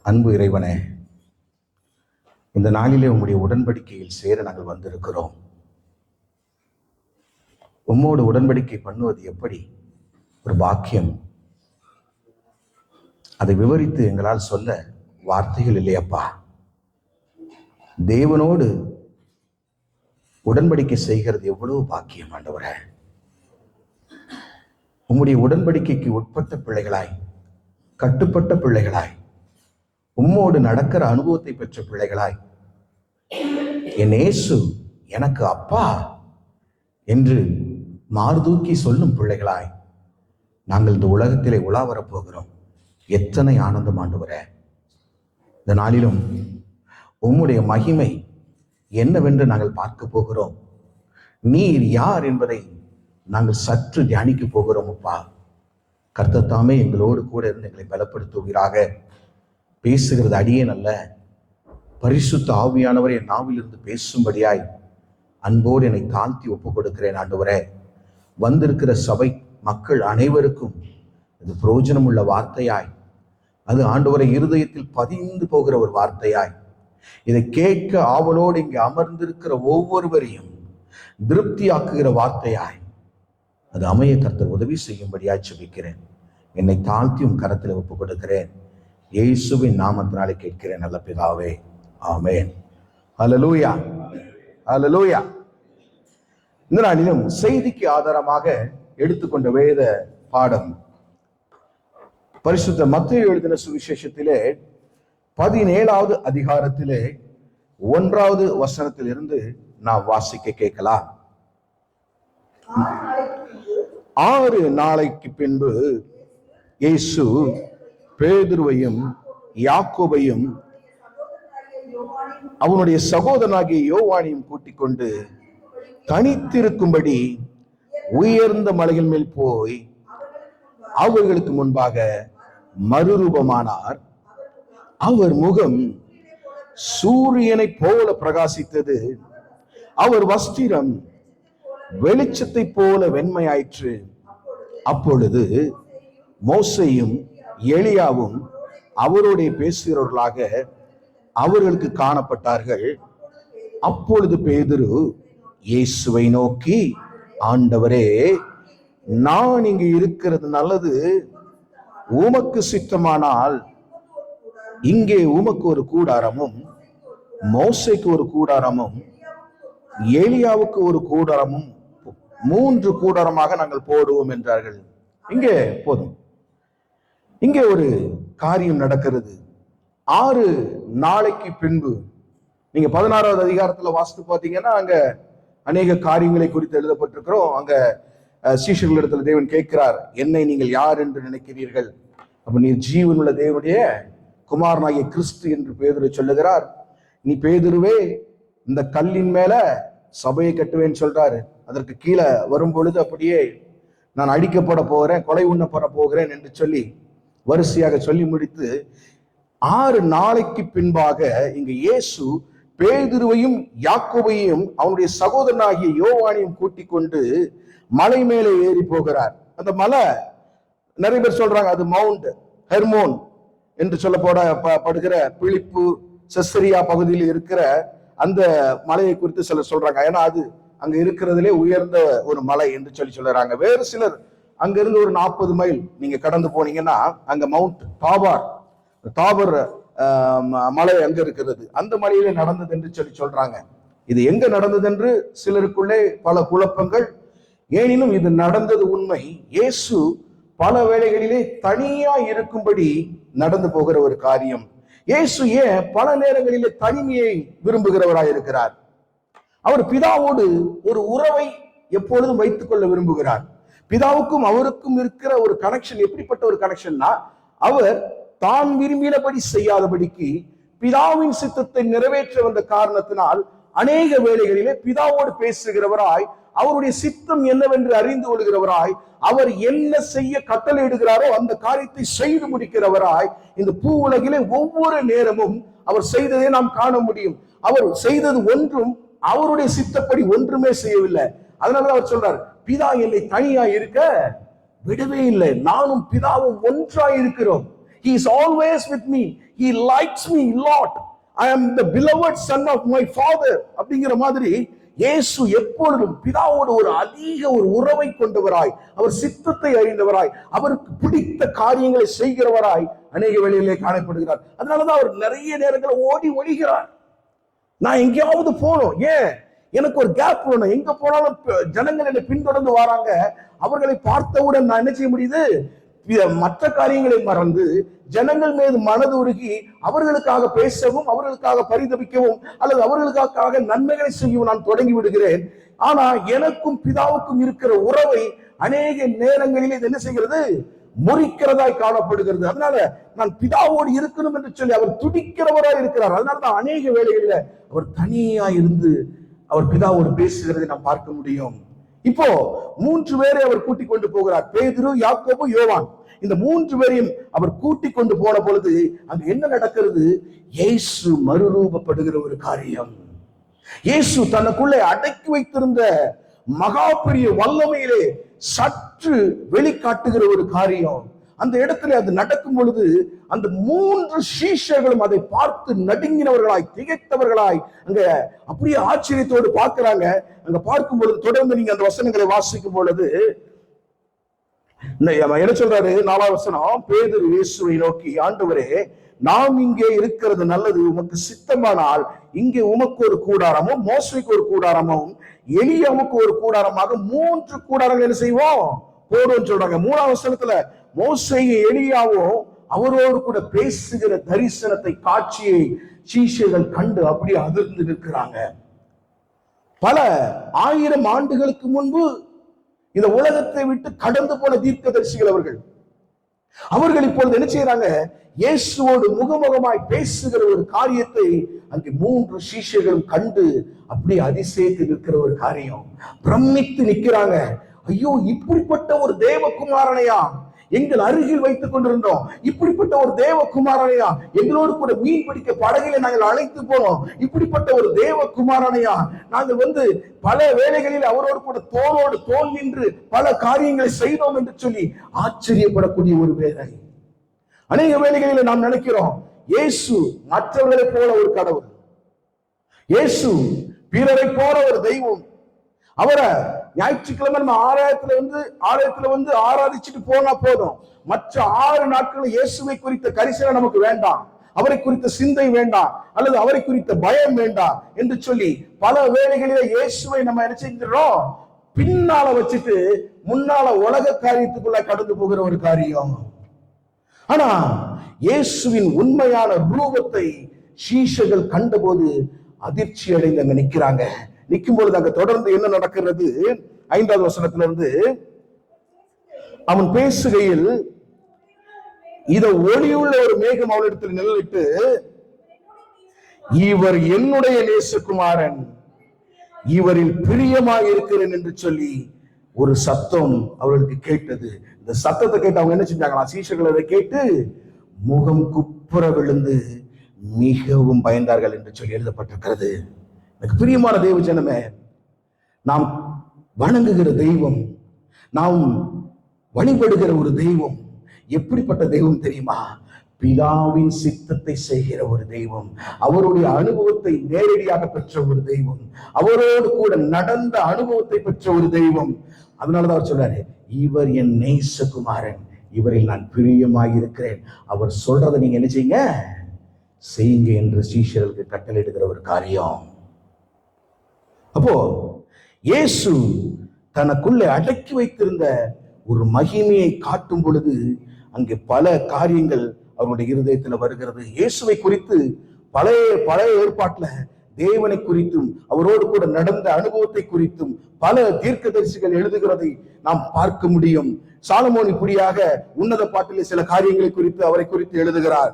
அன்பு இறைவனே, இந்த நாளிலே உம்முடைய உடன்படிக்கையில் சேர நாங்கள் வந்திருக்கிறோம். உம்மோடு உடன்படிக்கை பண்ணுவது எப்படி ஒரு பாக்கியம். அதை விவரித்து எங்களால் சொல்ல வார்த்தைகள் இல்லையப்பா. தேவனோடு உடன்படிக்கை செய்கிறது எவ்வளவு பாக்கியம் ஆண்டவரே. உம்முடைய உடன்படிக்கைக்கு உட்பட்ட பிள்ளைகளாய், கட்டுப்பட்ட பிள்ளைகளாய், உம்மோடு நடக்கிற அனுபவத்தை பெற்ற பிள்ளைகளாய், என் இயேசு எனக்கு அப்பா என்று மார்தூக்கி சொல்லும் பிள்ளைகளாய் நாங்கள் இந்த உலகத்திலே உலா வரப்போகிறோம். எத்தனை ஆனந்தம் ஆண்டவரே. இந்த நாளிலும் உம்முடைய மகிமை என்னவென்று நாங்கள் பார்க்க போகிறோம். நீர் யார் என்பதை நாங்கள் சற்று தியானிக்க போகிறோம். அப்பா, கர்த்தர் தாமே எங்களோடு கூட இருந்து எங்களை பலப்படுத்துவீராக. பேசுகிறது அடியேன் அல்ல, பரிசுத்த ஆவியானவர் என் நாவிலிருந்து பேசும்படியாய் அன்போடு என்னை தாழ்த்தி ஒப்புக் கொடுக்கிறேன். ஆண்டவரே, வந்திருக்கிற சபை மக்கள் அனைவருக்கும் இது பிரயோஜனம் உள்ள வார்த்தையாய், அது ஆண்டவரை இருதயத்தில் பதிந்து போகிற ஒரு வார்த்தையாய், இதை கேட்க ஆவலோடு இங்கே அமர்ந்திருக்கிற ஒவ்வொருவரையும் திருப்தியாக்குகிற வார்த்தையாய் அது அமைய கர்த்தர் உதவி செய்யும்படியாய் ஜெபிக்கிறேன். என்னை தாழ்த்தியும் கரத்தில் ஒப்புக் கொடுக்கிறேன். இயேசுவின் நாமத்தினாலே கேட்கிறேன் நல்ல பிதாவே, ஆமென். ஹல்லேலூயா, ஹல்லேலூயா. இந்த நாளிலும் செய்திக்கு ஆதாரமாக எடுத்துக்கொண்ட வேத பாடம் பரிசுத்த மத்தேயு எழுதின சுவிசேஷத்திலே 17வது அதிகாரத்திலே 1வது வசனத்தில் இருந்து நாம் வாசிக்க கேட்கலாம். 6 நாளைக்கு பின்பு இயேசு பேதுருவையும் யாக்கோபையும் அவனுடைய சகோதரனாகிய யோவானையும் கூட்டிக் கொண்டு தனித்திருக்கும்படி உயர்ந்த மலையின் மேல் போய் அவர்களுக்கு முன்பாக மறுரூபமானார். அவர் முகம் சூரியனை போல பிரகாசித்தது, அவர் வஸ்திரம் வெளிச்சத்தை போல வெண்மையாயிற்று. அப்பொழுது மோசேயும் எலியாவும் அவருடைய பேசுகிறவர்களாக அவர்களுக்கு காணப்பட்டார்கள். அப்பொழுது பேதுரு இயேசுவை நோக்கி, ஆண்டவரே, நான் இங்கு இருக்கிறது நல்லது. உமக்கு சித்தமானால் இங்கே உமக்கு ஒரு கூடாரமும், மோசேக்கு ஒரு கூடாரமும், எலியாவுக்கு ஒரு கூடாரமும், 3 கூடாரமாக நாங்கள் போடுவோம் என்றார்கள். இங்கே போதும். இங்கே ஒரு காரியம் நடக்கிறது. 6 நாளைக்கு பின்பு, நீங்க 16வது அதிகாரத்துல வாசித்து பார்த்தீங்கன்னா அங்க அநேக காரியங்களை குறித்து எழுதப்பட்டிருக்கிறோம். அங்க சீஷர்களிடத்துல தேவன் கேட்கிறார், என்னை நீங்கள் யார் என்று நினைக்கிறீர்கள்? அப்ப நீர் ஜீவனுள்ள தேவனுடைய குமாரனாகிய கிறிஸ்து என்று பேதுரு சொல்லுகிறார். நீ பேதுருவே, இந்த கல்லின் மேல சபையை கட்டுவேன்னு சொல்றாரு. அதற்கு கீழே வரும் பொழுது அப்படியே நான் அடிக்கப்பட போகிறேன், கொலை உண்ணப்பட போகிறேன் என்று சொல்லி வரிசையாக சொல்லி முடித்து 6 நாளைக்கு பின்பாக இங்கு இயேசு பேதுருவையும் யாக்கோபையும் அவனுடைய சகோதரனாகிய யோவானையும் கூட்டிக் கொண்டு மலை மேலே ஏறி போகிறார். அந்த மலை நிறைய பேர் சொல்றாங்க அது மவுண்ட் ஹெர்மோன் என்று சொல்லப்படுகிற பிலிப்பு செசரியா பகுதியில் இருக்கிற அந்த மலையை குறித்து சிலர் சொல்றாங்க. ஏன்னா அது அங்க இருக்கிறதுலே உயர்ந்த ஒரு மலை என்று சொல்றாங்க. வேறு சிலர் அங்கிருந்து ஒரு 40 மைல் நீங்க கடந்து போனீங்கன்னா அங்க மவுண்ட் தாபர் மலை அங்க இருக்கிறது. அந்த மலையிலே நடந்தது என்று சொல்றாங்க. இது எங்க நடந்தது என்று சிலருக்குள்ளே பல குழப்பங்கள். ஏனினும் இது நடந்தது உண்மை. இயேசு பல வேளைகளிலே தனியா இருக்கும்படி நடந்து போகிற ஒரு காரியம். இயேசு ஏன் பல நேரங்களிலே தனிமையை விரும்புகிறவராய் இருக்கிறார்? அவர் பிதாவோடு ஒரு உறவை எப்பொழுதும் வைத்துக் கொள்ள விரும்புகிறார். பிதாவுக்கும் அவருக்கும் இருக்கிற ஒரு கனெக்ஷன் எப்படிப்பட்ட ஒரு கனெக்ஷன்னா, அவர் தான் விரும்பினபடி செய்யாதபடிக்கு பிதாவின் சித்தத்தை நிறைவேற்ற வந்த காரணத்தினால் அநேக வேளைகளிலே பிதாவோடு பேசுகிறவராய், அவருடைய சித்தம் என்னவென்று அறிந்து கொள்கிறவராய், அவர் என்ன செய்ய கட்டளையிடுகிறாரோ அந்த காரியத்தை செய்து முடிக்கிறவராய் இந்த பூ உலகிலே ஒவ்வொரு நேரமும் அவர் செய்ததை நாம் காண முடியும். அவர் செய்தது ஒன்றும் அவருடைய சித்தப்படி ஒன்றுமே செய்யவில்லை. அதனால அவர் சொல்றார், பிதா என்னை தனியா இருக்க விடவே இல்லை, நானும் பிதாவும் ஒன்றாய் இருக்கிறோம். He is always with me. He likes me a lot. I am the beloved son of my father. அப்படிங்கிற மாதிரி இயேசு எப்பொழுதும் பிதாவோடு ஒரு அதிக ஒரு உறவை கொண்டவராய், அவர் சித்தத்தை அறிந்தவராய், அவருக்கு பிடித்த காரியங்களை செய்கிறவராய் அநேக வேளையிலே காணப்படுகிறார். அதனாலதான் அவர் நிறைய நேரங்களில் ஓடி ஒழிகிறார். நான் எங்கேயாவது போகணும், ஏன் எனக்கு ஒரு கேப் வேணும், எங்க போனாலும் ஜனங்கள் என்னை பின்தொடர்ந்து வராங்க. அவர்களை பார்த்தவுடன் நான் என்ன செய்ய முடியுது, மற்ற காரியங்களை மறந்து ஜனங்கள் மீது மனது உருகி அவர்களுக்காக பேசவும், அவர்களுக்காக பரிதபிக்கவும், அல்லது அவர்களுக்காக நன்மைகளை செய்யவும் நான் தொடங்கி விடுகிறேன். ஆனா எனக்கும் பிதாவுக்கும் இருக்கிற உறவை அநேக நேரங்களில் இது என்ன செய்கிறது, முறிக்கிறதாய் காணப்படுகிறது. அதனால நான் பிதாவோடு இருக்கணும் என்று சொல்லி அவர் துடிக்கிறவராய் இருக்கிறார். அதனாலதான் அநேக வேளைகளில் அவர் தனியா இருந்து அவர் பிதாவோடு பேசுகிறதை நாம் பார்க்க முடியும். இப்போ 3 பேரை அவர் கூட்டிக் கொண்டு போகிறார். பேதுரு, யாக்கோபு, யோவான். இந்த 3 பேரையும் அவர் கூட்டிக் கொண்டு போன பொழுது அங்க என்ன நடக்கிறது, இயேசு மறுரூபப்படுகிற ஒரு காரியம். இயேசு தனக்குள்ளே அடக்கி வைத்திருந்த மகா பெரிய வல்லமையிலே சற்று வெளிக்காட்டுகிற ஒரு காரியம். அந்த இடத்துல அது நடக்கும் பொழுது அந்த 3 சீஷர்களும் அதை பார்த்து நடுங்கினவர்களாய், திகைத்தவர்களாய் அங்க அப்படியே ஆச்சரியத்தோடு பார்க்கிறாங்க. அங்க பார்க்கும் பொழுது தொடர்ந்து நீங்க அந்த வசனங்களை வாசிக்கும் பொழுது என்ன சொல்றாரு, 4ஆம் வசனம், பேதுரு இயேசுவை நோக்கி, ஆண்டவரே, நாம் இங்கே இருக்கிறது நல்லது, உமக்கு சித்தமானால் இங்கே உமக்கு ஒரு கூடாரமும், மோசைக்கு ஒரு கூடாரமும், எலியாவுக்கு ஒரு கூடாரமாக 3 கூடாரங்கள் என்ன செய்வோம் போடுவோம் சொல்றாங்க. 3ஆம் வசனத்துல மோசையும் எலியாவும் அவரோடு கூட பேசுகிற தரிசனத்தை, காட்சியை சீஷர்கள் கண்டு அப்படியே அதிர்ந்து நிற்கிறாங்க. பல 1000 ஆண்டுகளுக்கு முன்பு இந்த உலகத்தை விட்டு கடந்து போன தீர்க்கதரிசிகள் அவர்கள் இப்பொழுது என்ன செய்யறாங்க, இயேசுவோடு முகமுகமாய் பேசுகிற ஒரு காரியத்தை அங்கே 3 சீஷர்களும் கண்டு அப்படியே அதிசயித்து நிற்கிற ஒரு காரியம். பிரமித்து நிற்கிறாங்க. ஐயோ, இப்படிப்பட்ட ஒரு தேவகுமாரனையா எங்கள் அருகில் வைத்துக் கொண்டிருந்தோம், இப்படிப்பட்ட ஒரு தேவகுமாரனையா எங்களோடு கூட மீன் பிடிக்க படகில நாங்கள் அழைத்து போனோம், இப்படிப்பட்ட ஒரு தேவகுமாரனையா நாங்கள் பல வேளைகளில் அவரோடு கூட தோளோடு தோல் நின்று பல காரியங்களை செய்தோம் என்று சொல்லி ஆச்சரியப்படக்கூடிய ஒரு வேலை. அநேக வேளைகளில் நாம் நினைக்கிறோம் இயேசு மற்றவர்களை போல ஒரு கடவுள், இயேசு பிறரை போல ஒரு தெய்வம். அவரை ஞாயிற்றுக்கிழமை நம்ம ஆலயத்துல வந்து ஆராதிச்சுட்டு போனா போதும், மற்ற 6 நாட்களும் இயேசுவை குறித்த கரிசனை நமக்கு வேண்டாம், அவரை குறித்த சிந்தை வேண்டாம், அல்லது அவரை குறித்த பயம் வேண்டாம் என்று சொல்லி பல வேளைகளில இயேசுவை நம்ம என்ன செஞ்சிடறோம், பின்னால வச்சுட்டு முன்னால உலக காரியத்துக்குள்ள கடந்து போகிற ஒரு காரியம். ஆனா இயேசுவின் உண்மையான ரூபத்தை சீஷர்கள் கண்டபோது அதிர்ச்சி அடைந்து அங்க நிக்கிறாங்க. நிற்கும் பொழுது அங்க தொடர்ந்து என்ன நடக்கிறது, 5ஆவது வசனத்திலிருந்து, அவன் பேசுகையில் இத ஒளியுள்ள ஒரு மேகம் அவளிடத்தில் நிழலிட்டு, இவர் என்னுடைய நேசகுமாரன், இவரில் பிரியமாய் இருக்கிறேன் என்று சொல்லி ஒரு சத்தம் அவர்களுக்கு கேட்டது. இந்த சத்தத்தை கேட்டு அவங்க என்ன செஞ்சாங்களா, சீஷர்கள் அதை கேட்டு முகம் குப்புற விழுந்து மிகவும் பயந்தார்கள் என்று சொல்லி எழுதப்பட்டிருக்கிறது. எனக்கு பிரியமான தெய்வ ஜனமே, நாம் வணங்குகிற தெய்வம், நாம் வழிபடுகிற ஒரு தெய்வம் எப்படிப்பட்ட தெய்வம் தெரியுமா, பிதாவின் சித்தத்தை செய்கிற ஒரு தெய்வம், அவருடைய அனுபவத்தை நேரடியாக பெற்ற ஒரு தெய்வம், அவரோடு கூட நடந்த அனுபவத்தை பெற்ற ஒரு தெய்வம். அதனாலதான் அவர் சொல்றாரு, இவர் என் நேசகுமாரன், இவரில் நான் பிரியமாய் இருக்கிறேன், அவர் சொல்றதை நீங்க என்ன செய்யுங்க என்று சீஷர்களுக்கு கட்டளையிடுகிற ஒரு காரியம். அப்போ இயேசு தனக்குள்ளே அடக்கி வைத்திருந்த ஒரு மகிமையை காட்டும் பொழுது அங்கே பல காரியங்கள் அவருடைய இருதயத்தில் வருகிறது. இயேசுவை குறித்து பழைய ஏற்பாட்டுல தேவனை குறித்தும் அவரோடு கூட நடந்த அனுபவத்தை குறித்தும் பல தீர்க்கதரிசிகள் எழுதுகிறதை நாம் பார்க்க முடியும். சாலமோன் இப்படியாக உன்னத பாட்டிலே சில காரியங்களை குறித்து அவரை குறித்து எழுதுகிறார்.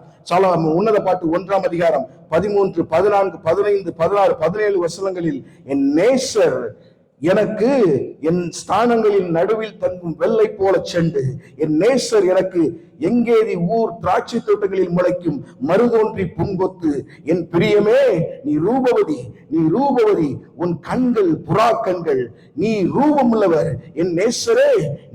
உன்னத பாட்டு 1ஆம் அதிகாரம் 13, 14, 15, 16, 17 வசனங்களில், என் நேசர் எனக்கு என் ஸ்தானங்களின் நடுவில் தங்கும் வெள்ளை போல செண்டு, என் நேசர் எனக்கு எங்கேதி ஊர் திராட்சை தோட்டங்களில் முளைக்கும் மருதோன்றி பூங்கொத்து, என் பிரியமே நீ ரூபவதி, நீ ரூபவதி, உன் கண்கள் புறா கண்கள், நீ ரூபமுள்ளவர், என் நேசரே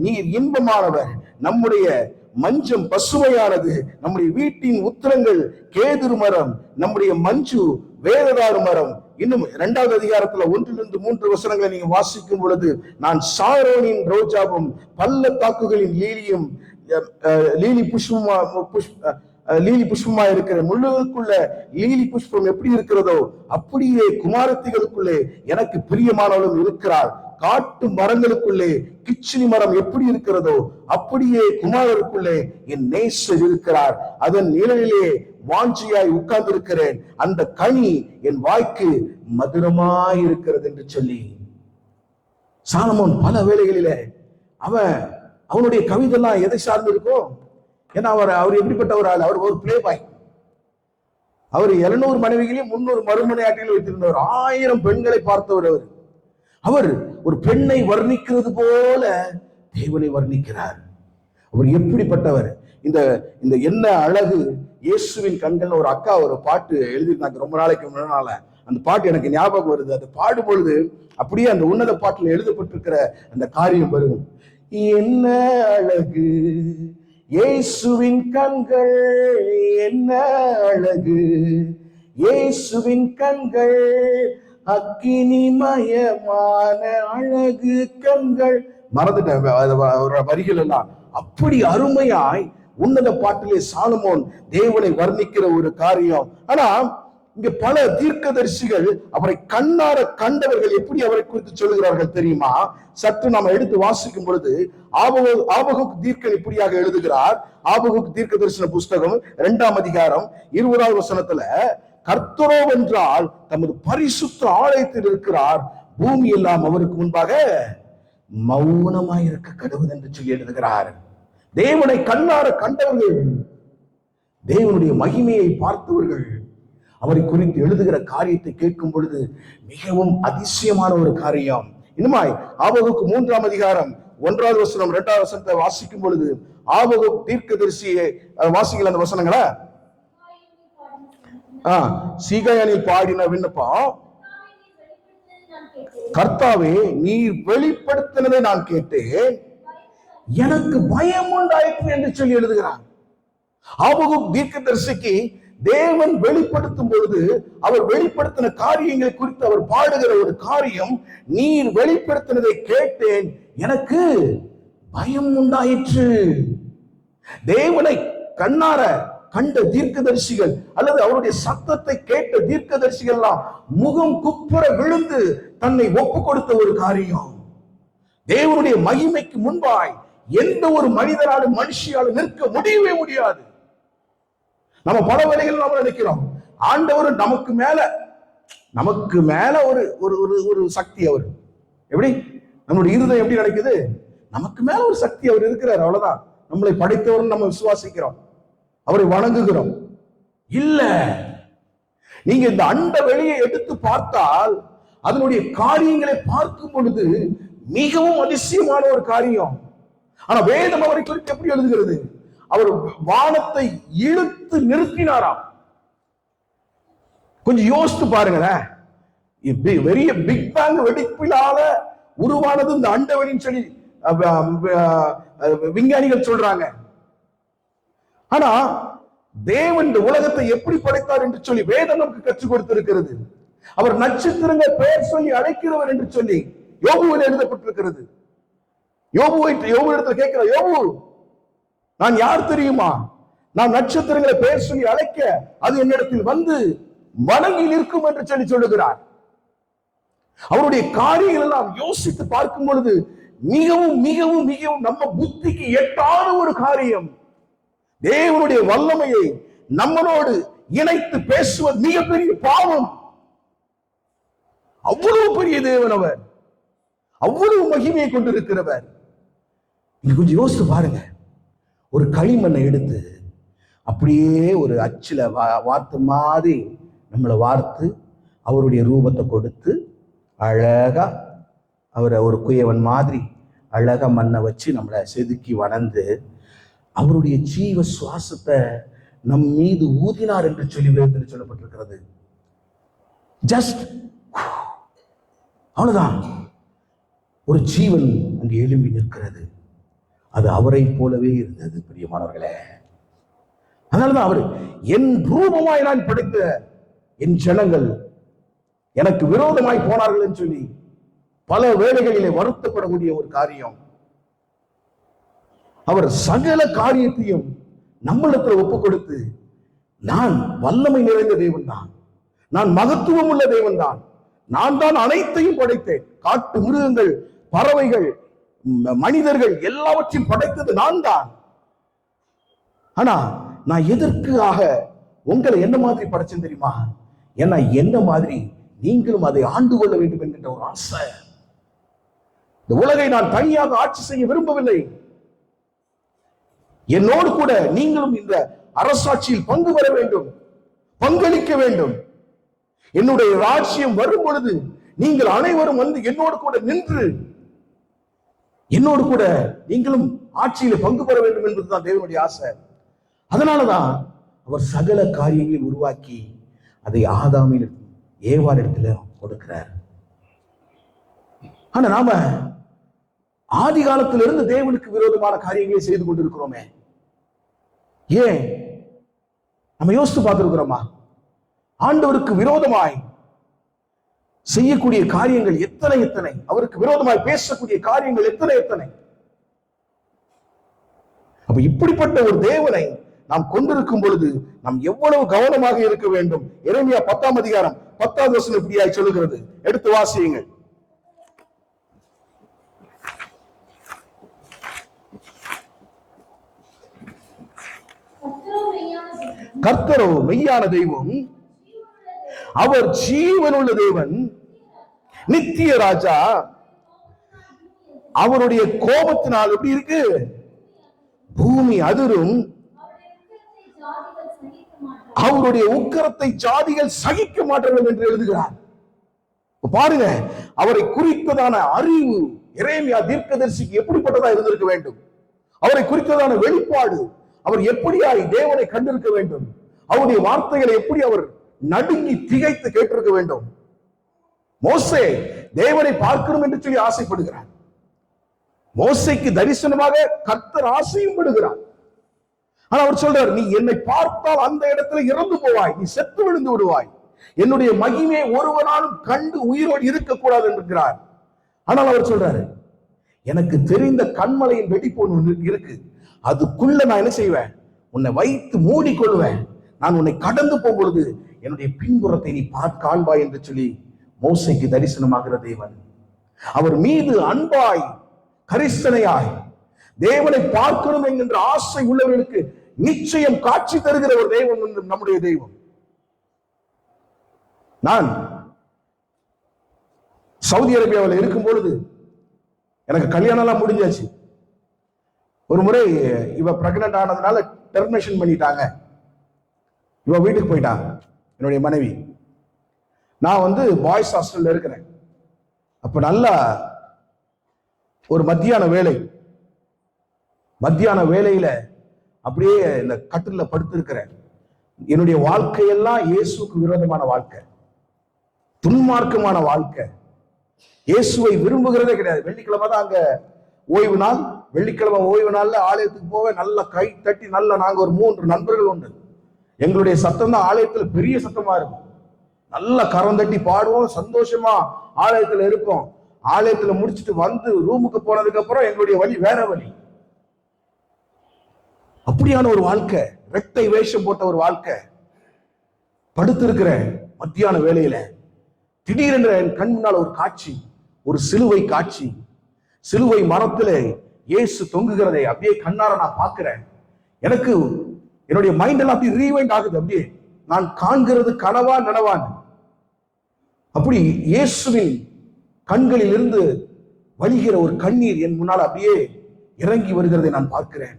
நீர் இன்பமானவர், நம்முடைய மஞ்சம் பசுமையானது, நம்முடைய வீட்டின் உத்திரங்கள் கேதுரு மரம், நம்முடைய மஞ்சு வேததாரு மரம். இன்னும் 2வது அதிகாரத்துல 1-3 வசனங்களை நீங்க வாசிக்கும் பொழுது, நான் சாரோனின் ரோஜாவும் பள்ளத்தாக்குகளின் லீலியும் லீலி புஷ்பமா இருக்கிற முள்ளுக்குள்ள லீலி புஷ்பம் எப்படி இருக்கிறதோ அப்படியே குமாரத்திகளுக்குள்ளே எனக்கு பிரியமானவளும் இருக்கிறார். காட்டு மரங்களுக்குள்ளே கிச்சிலி மரம் எப்படி இருக்கிறதோ அப்படியே குமாரருக்குள்ளே என் நேசர் இருக்கிறார். அதன் நிழலிலே வாஞ்சியாய் உட்கார்ந்து இருக்கிறேன். அந்த கனி என் வாய்க்கு மதுரமாய் இருக்கிறது என்று சொல்லி சாலமோன் பல வேளைகளிலே அவனுடைய கவிதைலாம் எதை சார்ந்து இருக்கும்? ஏன்னா அவர் எப்படிப்பட்ட ஒரு ஆள்? அவர் ஒரு பிளே பாய். அவர் 700 மனைவிகளையும் 300 மறுமனையாட்டிகள் வைத்திருந்தவர். 1000 பெண்களை பார்த்தவர். அவர் ஒரு பெண்ணை வர்ணிக்கிறது போல தேவனை வர்ணிக்கிறார். அவர் எப்படிப்பட்டவர்? இந்த என்ன அழகு இயேசுவின் கண்கள். ஒரு அக்கா ஒரு பாட்டு எழுதியிருந்தாங்க ரொம்ப நாளைக்கு முன்னால. அந்த பாட்டு எனக்கு ஞாபகம் வருது. அது பாடும் பொழுது அப்படியே அந்த உன்னத பாட்டில் எழுதப்பட்டிருக்கிற அந்த காரியம் வரும். என்ன அழகு இயேசுவின் கண்கள், என்ன அழகு இயேசுவின் கண்கள், அக்கினிமயமான அழகு கண்கள். மறந்துட்டேன் வரிகள் எல்லாம். அப்படி அருமையாய் உன்னத பாட்டிலே சாலமோன் தேவனை வர்ணிக்கிற ஒரு காரியம். ஆனா இங்க பல தீர்க்கதரிசிகள் அவரை கண்ணார கண்டவர்கள் எப்படி அவரை குறித்து சொல்லுகிறார்கள் தெரியுமா? சற்று நாம எடுத்து வாசிக்கும் பொழுது ஆபகுக் தீர்க்கன் இப்படியாக எழுதுகிறார். ஆபகுக் தீர்க்க தரிசன புஸ்தகம் 2ஆம் அதிகாரம் 20வது வசனத்துல, கர்த்தரோ வென்றால் தமது பரிசுத்த ஆலயத்தில் இருக்கிறார், பூமி எல்லாம் அவருக்கு முன்பாக மௌனமாயிருக்க கடவுள் என்று சொல்லி எழுதுகிறார். தேவனை கண்ணார கண்டவர்கள், தேவனுடைய மகிமையை பார்த்தவர்கள் அவரை குறித்து எழுதுகிற காரியத்தை கேட்கும் பொழுது மிகவும் அதிசயமான ஒரு காரியம். இன்னுமாய் ஆபகுக்கு 3ஆம் அதிகாரம் 1வது வசனம் 2வது வசனத்தை வாசிக்கும் பொழுது, ஆபகுக் தீர்க்கதரிசியை வாசிக்கல அந்த வசனங்களை. சீகாயனில் பாடின விண்ணப்பம், கர்த்தாவே நீர் வெளிப்படுத்தினதை நான் கேட்டேன், எனக்கு பயம் உண்டாயிற்று என்று சொல்லி எழுதுகிறார். ஆபகுக் தீர்க்கதரிசிக்கு தேவன் வெளிப்படுத்தும் பொழுது அவர் வெளிப்படுத்தின காரியங்களை குறித்து அவர் பாடுகிற ஒரு காரியம், நீர் வெளிப்படுத்தினதை கேட்டேன், எனக்கு பயம் உண்டாயிற்று. தேவனை கண்ணார கண்ட தீர்க்கதரிசிகள் அல்லது அவருடைய சத்தத்தை கேட்ட தீர்க்கதரிசிகள் எல்லாம் முகம் குப்புற விழுந்து தன்னை ஒப்பு கொடுத்த ஒரு காரியம். தேவனுடைய மகிமைக்கு முன்பாய் எந்த ஒரு மனிதனாலும் மனுஷியாலும் நிற்க முடியவே முடியாது. நம்ம பல வேளைகள் நாம நினைக்கிறோம் ஆண்டவர் நமக்கு மேல ஒரு ஒரு சக்தி. அவர் எப்படி நம்மளுடைய இருதயம் எப்படி நினைக்குது? நமக்கு மேல ஒரு சக்தி அவர் இருக்கிறார், அவ்வளவுதான். நம்மளை படைத்தவர் நம்ம விசுவாசிக்கிறோம், அவரை வணங்குகிறோம். இல்ல, நீங்க இந்த அண்ட வெளியை எடுத்து பார்த்தால் அதனுடைய காரியங்களை பார்க்கும் பொழுது மிகவும் அதிசயமான ஒரு காரியம். ஆனா வேதம் அவரை குறித்து எப்படி எழுதுகிறது? அவர் வானத்தை இழுத்து நிறுத்தினாராம். கொஞ்சம் யோசித்து பாருங்களேன். பெரிய பிக் பேங் வெடிப்பிலால உருவானது இந்த அண்டவெளின்னு சொல்லி விஞ்ஞானிகள் சொல்றாங்க. ஆனா தேவன் இந்த உலகத்தை எப்படி படைத்தார் என்று சொல்லி வேதம் நமக்கு கற்றுக் கொடுத்திருக்கிறது. அவர் நட்சத்திரங்கள் பெயர் சொல்லி அழைக்கிறவர் என்று சொல்லி யோபுவில் எழுதப்பட்டிருக்கிறது. யோபு இடத்துல கேட்கிற, யோபு நான் யார் தெரியுமா? நான் நட்சத்திரங்களை பெயர் சொல்லி அழைக்க அது என்னிடத்தில் வந்து வணங்கி நிற்கும் என்று சொல்லி சொல்லுகிறார். அவருடைய காரியங்கள் எல்லாம் யோசித்து பார்க்கும் பொழுது மிகவும் மிகவும் மிகவும் நம்ம புத்திக்கு எட்டாத ஒரு காரியம். தேவனுடைய வல்லமையை நம்மளோடு இணைத்து பேசுவது மிகப்பெரிய பாவம். அவ்வளவு பெரிய தேவன் அவர், அவ்வளவு மகிமையை கொண்டிருக்கிறவர். கொஞ்சம் யோசித்து பாருங்க. ஒரு களிமண்ணை எடுத்து அப்படியே ஒரு அச்சில வார்த்து மாதிரி நம்மளை வார்த்து அவருடைய ரூபத்தை கொடுத்து அழகா அவரை ஒரு குயவன் மாதிரி அழகா மண்ணை வச்சு நம்மளை செதுக்கி வளர்ந்து அவருடைய ஜீவ சுவாசத்தை நம் மீது ஊதினார் என்று சொல்லி வேதத்தில் சொல்லப்பட்டிருக்கிறது. ஜஸ்ட் அவ்வளவுதான், ஒரு ஜீவன் அங்கு எழும்பி நிற்கிறது. அது அவரை போலவே இருந்தது பிரியமானவர்களே. அதனாலதான் அவர், என் ரூபமாய் நான் படைத்த என் ஜனங்கள் எனக்கு விரோதமாய் போனார்கள் என்று சொல்லி பல வேளைகளிலே வருத்தப்படக்கூடிய ஒரு காரியம். அவர் சகல காரியத்தையும் நம்மளிடத்தில் ஒப்புக் கொடுத்து, நான் வல்லமை நிறைந்த தேவன் தான், நான் மகத்துவம் உள்ள தேவன் தான், நான் தான் அனைத்தையும் படைத்தேன், காட்டு மிருகங்கள், பறவைகள், மனிதர்கள் எல்லாவற்றையும் படைத்தது நான் தான். ஆனா நான் எதற்காக உங்களை என்ன மாதிரி படைச்சேன் தெரியுமா? ஏன்னா என்ன மாதிரி நீங்களும் அதை ஆண்டு கொள்ள வேண்டும் என்கின்ற ஒரு ஆசை. இந்த உலகை நான் தனியாக ஆட்சி செய்ய விரும்பவில்லை. என்னோடு கூட நீங்களும் இந்த அரசாட்சியில் பங்கு பெற வேண்டும், பங்களிக்க வேண்டும். என்னுடைய ராஜ்யம் வரும் பொழுது நீங்கள் அனைவரும் வந்து என்னோடு கூட நின்று என்னோடு கூட நீங்களும் ஆட்சியில பங்கு பெற வேண்டும் என்பதுதான் தேவனுடைய ஆசை. அதனாலதான் அவர் சகல காரியங்களை உருவாக்கி அதை ஆதாமில் ஏவாள் இடத்துல கொடுக்கிறார். ஆனா நாம ஆதி காலத்திலிருந்து தேவனுக்கு விரோதமான காரியங்களை செய்து கொண்டிருக்கிறோமே. ஏன் நம்ம யோசித்து பார்த்திருக்கிறோமா? ஆண்டவருக்கு விரோதமாய் செய்யக்கூடிய காரியங்கள் எத்தனை எத்தனை, அவருக்கு விரோதமாய் பேசக்கூடிய காரியங்கள் எத்தனை எத்தனை. அப்ப இப்படிப்பட்ட ஒரு தேவனை நாம் கொண்டிருக்கும் பொழுது நாம் எவ்வளவு கவனமாக இருக்க வேண்டும். எரேமியா 10ஆம் அதிகாரம் 10வது வசனம் இப்படியாய் சொல்லுகிறது. எடுத்து வாசியுங்கள். கர்த்தரோ மெய்யான தெய்வம், அவர் ஜீவனுள்ள தேவன், நித்திய ராஜா. அவருடைய கோபத்தினால் எப்படி இருக்கு? பூமி அதிரும், அவருடைய உக்கிரத்தை ஜாதிகள் சகிக்க மாட்டார்கள் என்று எழுதுகிறார். பாருங்க, அவரை குறித்ததான அறிவு எரேமியா தீர்க்கதரிசிக்கு எப்படிப்பட்டதா இருந்திருக்க வேண்டும்? அவரை குறித்ததான வெளிப்பாடு, அவர் எப்படியாய் தேவனை கண்டிருக்க வேண்டும்? அவருடைய வார்த்தைகளை எப்படி அவர் நடுங்கி திகைத்து கேட்டிருக்க வேண்டும்? மோசே தேவனை பார்க்கணும் என்று சொல்லி ஆசைப்படுகிறார். மோசேக்கு தரிசனமாக கர்த்தர் ஆசையும் படுகிறார். ஆனா அவர் சொல்றார், நீ என்னை பார்த்தால் அந்த இடத்துல இறந்து போவாய், நீ செத்து விழுந்து விடுவாய், என்னுடைய மகிமையை ஒருவனாலும் கண்டு உயிரோடு இருக்கக்கூடாது என்கிறார். ஆனால் அவர் சொல்றாரு, எனக்கு தெரிந்த கண்மலையின் வெடிப்பு ஒன்று இருக்கு, அதுக்குள்ள நான் என்ன செய்வேன்? உன்னை வைத்து மூடிக்கொள்வேன், நான் உன்னை கடந்து போகும் பொழுது என்னுடைய பின்புறத்தை நீ காண்பாய் என்று சொல்லி மோசேக்கு தரிசனமாகிற தேவன். அவர் மீது அன்பாய் கரிசனையாய் தேவனை பார்க்கணும் என்கின்ற ஆசை உள்ளவர்களுக்கு நிச்சயம் காட்சி தருகிற ஒரு தெய்வம் நம்முடைய தெய்வம். நான் சவுதி அரேபியாவில் இருக்கும் பொழுது எனக்கு கல்யாணம் எல்லாம் முடிஞ்சாச்சு. ஒரு முறை இவ பிரெக்னன்ட் ஆனதுனால டெர்மினேஷன் பண்ணிட்டாங்க. இவ வீட்டுக்கு போயிட்டாங்க, என்னுடைய மனைவி. நான் வந்து பாய்ஸ் ஹாஸ்டல்ல இருக்கிறேன். அப்ப நல்லா ஒரு மத்தியான வேலையில அப்படியே இந்த கட்டில படுத்திருக்கிறேன். என்னுடைய வாழ்க்கையெல்லாம் இயேசுக்கு விரோதமான வாழ்க்கை, துன்மார்க்கமான வாழ்க்கை. இயேசுவை விரும்புகிறதே கிடையாது. வெள்ளிக்கிழமை தான் அங்க ஓய்வு நாள். வெள்ளிக்கிழமை ஓய்வு நாள்ல ஆலயத்துக்கு போவேன். நல்லா கை தட்டி, நல்லா நாங்க ஒரு 3 நண்பர்கள் உண்டு. எங்களுடைய சத்தம் தான் ஆலயத்துல பெரிய சத்தமா இருக்கும். நல்லா கரம் தட்டி பாடுவோம், சந்தோஷமா ஆலயத்துல இருப்போம். ஆலயத்துல முடிச்சுட்டு வந்து ரூமுக்கு போனதுக்கு அப்புறம் எங்களுடைய வழி வேற வழி. அப்படியான ஒரு வாழ்க்கை, ரெட்டை வேஷம் போட்ட ஒரு வாழ்க்கை. படுத்திருக்கிற மத்தியான வேளையில திடீரென்ற என் கண் முன்னால் ஒரு காட்சி, ஒரு சிலுவை காட்சி. சிலுவை மரத்துல இயேசு தொங்குகிறதை அப்படியே கண்ணார நான் பார்க்கிறேன். எனக்கு என்னுடைய மைண்ட் எல்லாம் அப்படி ரீவைண்ட் ஆகுது. அப்படியே நான் காண்கிறது கனவா நனவான். அப்படி இயேசுவின் கண்களில் இருந்து வழிகிற ஒரு கண்ணீர் என் முன்னால் அப்படியே இறங்கி வருகிறதை நான் பார்க்கிறேன்.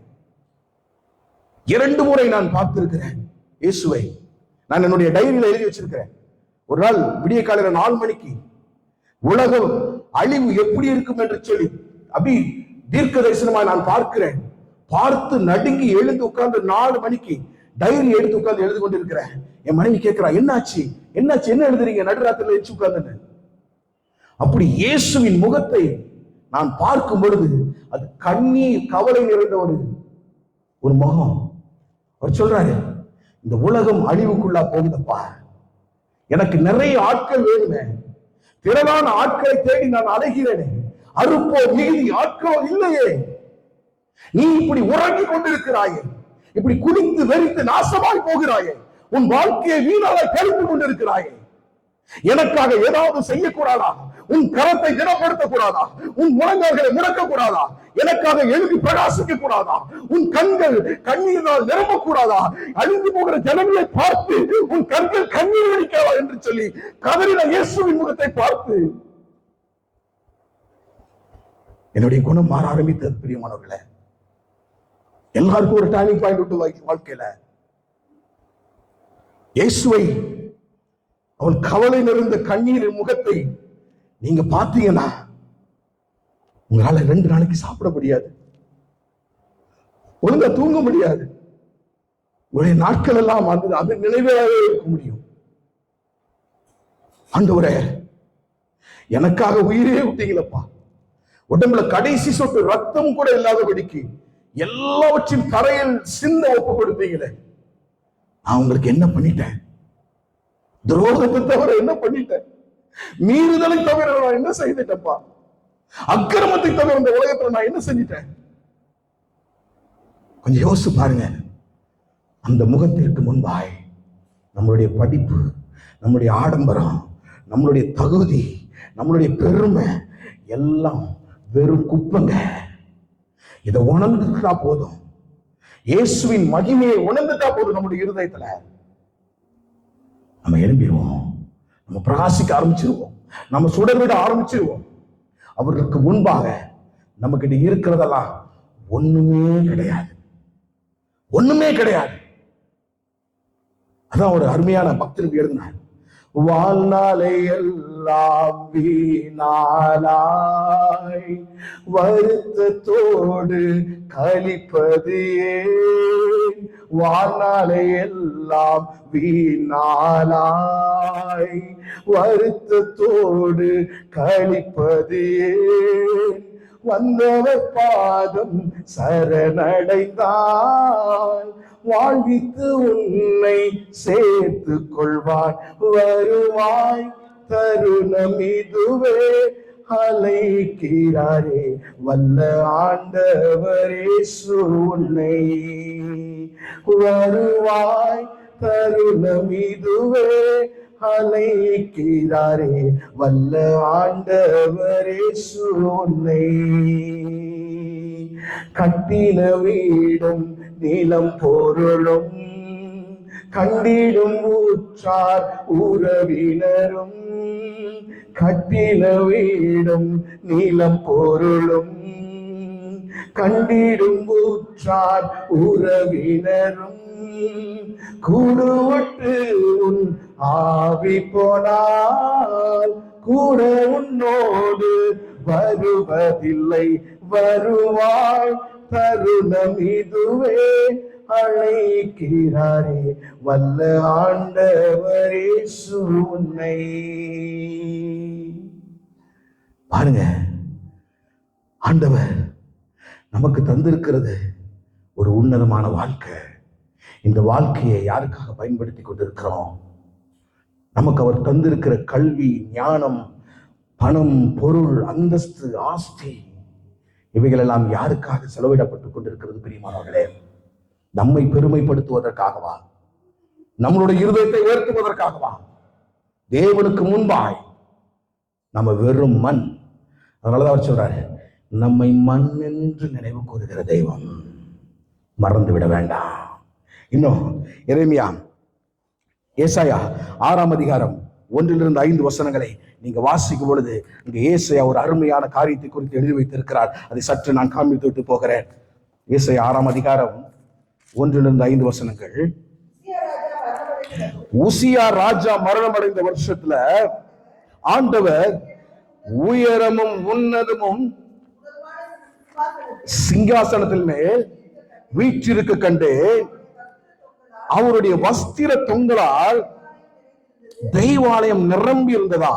2 முறை நான் பார்த்திருக்கிறேன் இயேசுவை. நான் என்னுடைய டைரியில எழுதி வச்சிருக்கிறேன். ஒரு நாள் விடிய காலையில 4 மணிக்கு உலகம் அழிவு எப்படி இருக்கும் என்று சொல்லி அப்படி தீர்க்க தரிசனமா நான் பார்க்கிறேன். பார்த்து நடுங்கி எழுந்து உட்கார்ந்து 4 மணிக்கு டைரி எடுத்து உட்கார்ந்து எழுதி கொண்டிருக்கிறேன். என் மனைவி கேட்கிறா, என்னாச்சு என்னாச்சு, என்ன எழுதுறீங்க நடுராத்திரில எழுச்சி உட்கார்ந்து? அப்படி இயேசுவின் முகத்தை நான் பார்க்கும் பொழுது அது கண்ணீர் கவலை நிறைந்த ஒரு முகம். அவர் சொல்றாரு, இந்த உலகம் அழிவுக்குள்ளா போகுதப்பா, எனக்கு நிறைய ஆட்கள் வேணுமே, திரளான ஆட்களை தேடி நான் அலைகிறேனே, அறுப்போ மீதி ஆட்களோ இல்லையே. நீ இப்படி உறங்கி கொண்டிருக்கிறாயே, இப்படி குடித்து வெறித்து நாசமாய் போகிறாயே, உன் வாழ்க்கையை வீணாய் கழித்துக் கொண்டிருக்கிறாயே, எனக்காக ஏதாவது செய்யக்கூடாதா? உன் கரத்தை திடப்படுத்த கூடாதா? உன் முழங்கால்களை முடக்க கூடாதா? எனக்காக எழுதி பிரகாசிக்க கூடாதா? உன் கண்கள் கண்ணீரால் நிரம்ப கூடாதா? அழிந்து போகிற ஜனங்களை பார்த்து உன் கண்கள் கண்ணீர் வடிக்காதா என்று சொல்லி கதறின இயேசுவின் முகத்தை பார்த்து என்னுடைய குணம் மாற ஆரம்பித்தது. பிரியமானவர்களே, எல்லாருக்கும் ஒரு டர்னிங் பாயிண்ட் விட்டு வாழ்க்கையில இயேசுவை, அவள் கவலை நிறைந்த கண்ணீர் முகத்தை நீங்க பார்த்தீங்கன்னா உங்களால 2 நாளைக்கு சாப்பிட முடியாது, ஒழுங்கா தூங்க முடியாது, உங்களுடைய நாட்கள் எல்லாம் அது நினைவாகவே இருக்க முடியும். ஆண்டவரே, எனக்காக உயிரே விட்டீங்களப்பா, உடம்புல கடைசி சொட்டு ரத்தம் கூட இல்லாதபடிக்கு எல்லாவற்றையும் தரையில் சிந்த ஒப்பு கொடுத்தீங்களே, நான் உங்களுக்கு என்ன பண்ணிட்டேன்? துரோகத்தை தவிர என்ன பண்ணிட்டேன்? மீறுதலை தவிர நான் என்ன செய்துட்டேன்ப்பா? அக்கிரமத்தை தவிர இந்த உலகத்துல நான் என்ன செஞ்சிட்டேன்? கொஞ்சம் யோசிச்சு பாருங்க. அந்த முகத்திற்கு முன்பாய் நம்மளுடைய படிப்பு, நம்மளுடைய ஆடம்பரம், நம்மளுடைய தகுதி, நம்மளுடைய பெருமை எல்லாம் வெறும் குப்பைங்க. இதை உணர்ந்துட்டா போதும், இயேசுவின் மகிமையை உணர்ந்துட்டா போதும், நம்முடைய இருதயத்துல நம்ம எழும்பிடுவோம், நம்ம பிரகாசிக்க ஆரம்பிச்சிருவோம், நம்ம சுடர்விட ஆரம்பிச்சிருவோம். அவர்களுக்கு முன்பாக நம்ம கிட்ட இருக்கிறதெல்லாம் ஒண்ணுமே கிடையாது, ஒண்ணுமே கிடையாது. அதான் ஒரு அருமையான பக்தருக்கு எழுதினார், வாழ்நாளை எல்லாம் வீணாளாய் வருத்தத்தோடு கழிப்பது ஏன், வாழ்நாளை எல்லாம் வீணாளாய் வருத்தத்தோடு கழிப்பது ஏன், வந்தவர் பாதம் சரணடைந்தால் வாழ்வித்து உன்னை சேர்த்து கொள்வார், வருவாய் தருணம் இதுவே அழைக்கிறாரே வல்ல ஆண்டவரே உன்னை, வருவாய் தருணம் இதுவே அழைக்கிறாரே வல்ல ஆண்டவரே உன்னை, கட்டின வீடும் நிலம் பொருளும் கண்டிடும் ஊற்றார் உறவினரும், கட்டின வீடும் நிலம் பொருளும் கண்டிடும் ஊற்றார் உறவினரும், கூடுவிட்டு உன் ஆவி போனால் கூட உன்னோடு வருவதில்லை, வருவாய் தருணம் இதுவே அழைக்கிறாரே வல்ல ஆண்டவரே உன்னை. பாருங்க, ஆண்டவர் நமக்கு தந்திருக்கிறது ஒரு உன்னதமான வாழ்க்கை. இந்த வாழ்க்கையை யாருக்காக பயன்படுத்தி கொண்டிருக்கிறோம்? நமக்கு அவர் தந்திருக்கிற கல்வி, ஞானம், பணம், பொருள், அந்தஸ்து, ஆஸ்தி, இவைகள் எல்லாம் யாருக்காக செலவிடப்பட்டுக் கொண்டிருக்கிறது? பிரியமானவர்களே, நம்மை பெருமைப்படுத்துவதற்காகவா? நம்மளுடைய இருதயத்தை உயர்த்துவதற்காகவா? தேவனுக்கு முன்பாய் நம்ம வெறும் மண். அதனாலதான் அவர் சொல்றாரு, நம்மை மண் என்று நினைவு கூறுகிற தெய்வம், மறந்து விட வேண்டாம். இன்னும் எரேமியா, ஏசாயா 6ஆம் அதிகாரம் 1-5 வசனங்களை நீங்க வாசிக்கும் பொழுது இங்க ஏசாயா ஒரு அருமையான காரியத்தை குறித்து எழுதி வைத்திருக்கிறார். அதை சற்று நான் காண்பித்து விட்டு போகிறேன். ஏசாயா 6ஆம் அதிகாரம் 1-5 வசனங்கள். உசியா ராஜா மரணமடைந்த வருஷத்துல ஆண்டவர் உயரமும் உன்னதமும் சிங்காசனத்தில் மேல் வீற்றிருக்க கண்டு அவருடைய வஸ்திர தொங்கலால் தெய்வாலயம் நிரம்பி இருந்ததா,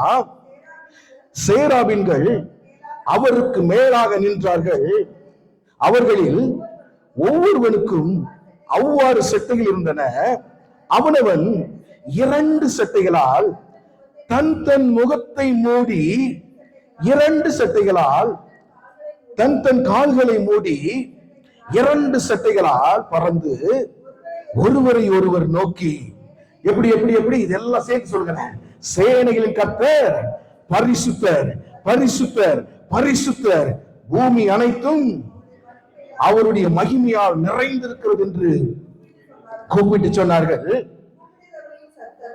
சேராபின்கள் அவருக்கு மேலாக நின்றார்கள், அவர்களில் ஒவ்வொருவனுக்கும் அவ்வாறு சட்டைகள் இருந்தன. அவனவன் 2 சட்டைகளால் தன் தன் முகத்தை மூடி, 2 சட்டைகளால் தன் தன் கால்களை மூடி, 2 சட்டைகளால் பறந்து ஒருவரை ஒருவர் நோக்கி, எப்படி எப்படி எப்படி இதெல்லாம் சேர்த்து சொல்லுங்க. சேனைகளின் கர்த்தர் பரிசுத்தர், பரிசுத்தர், பரிசுத்தர், பூமி அனைத்தும் அவருடைய மகிமையால் நிறைந்திருக்கிறது என்று கூப்பிட்டு சொன்னார்கள்.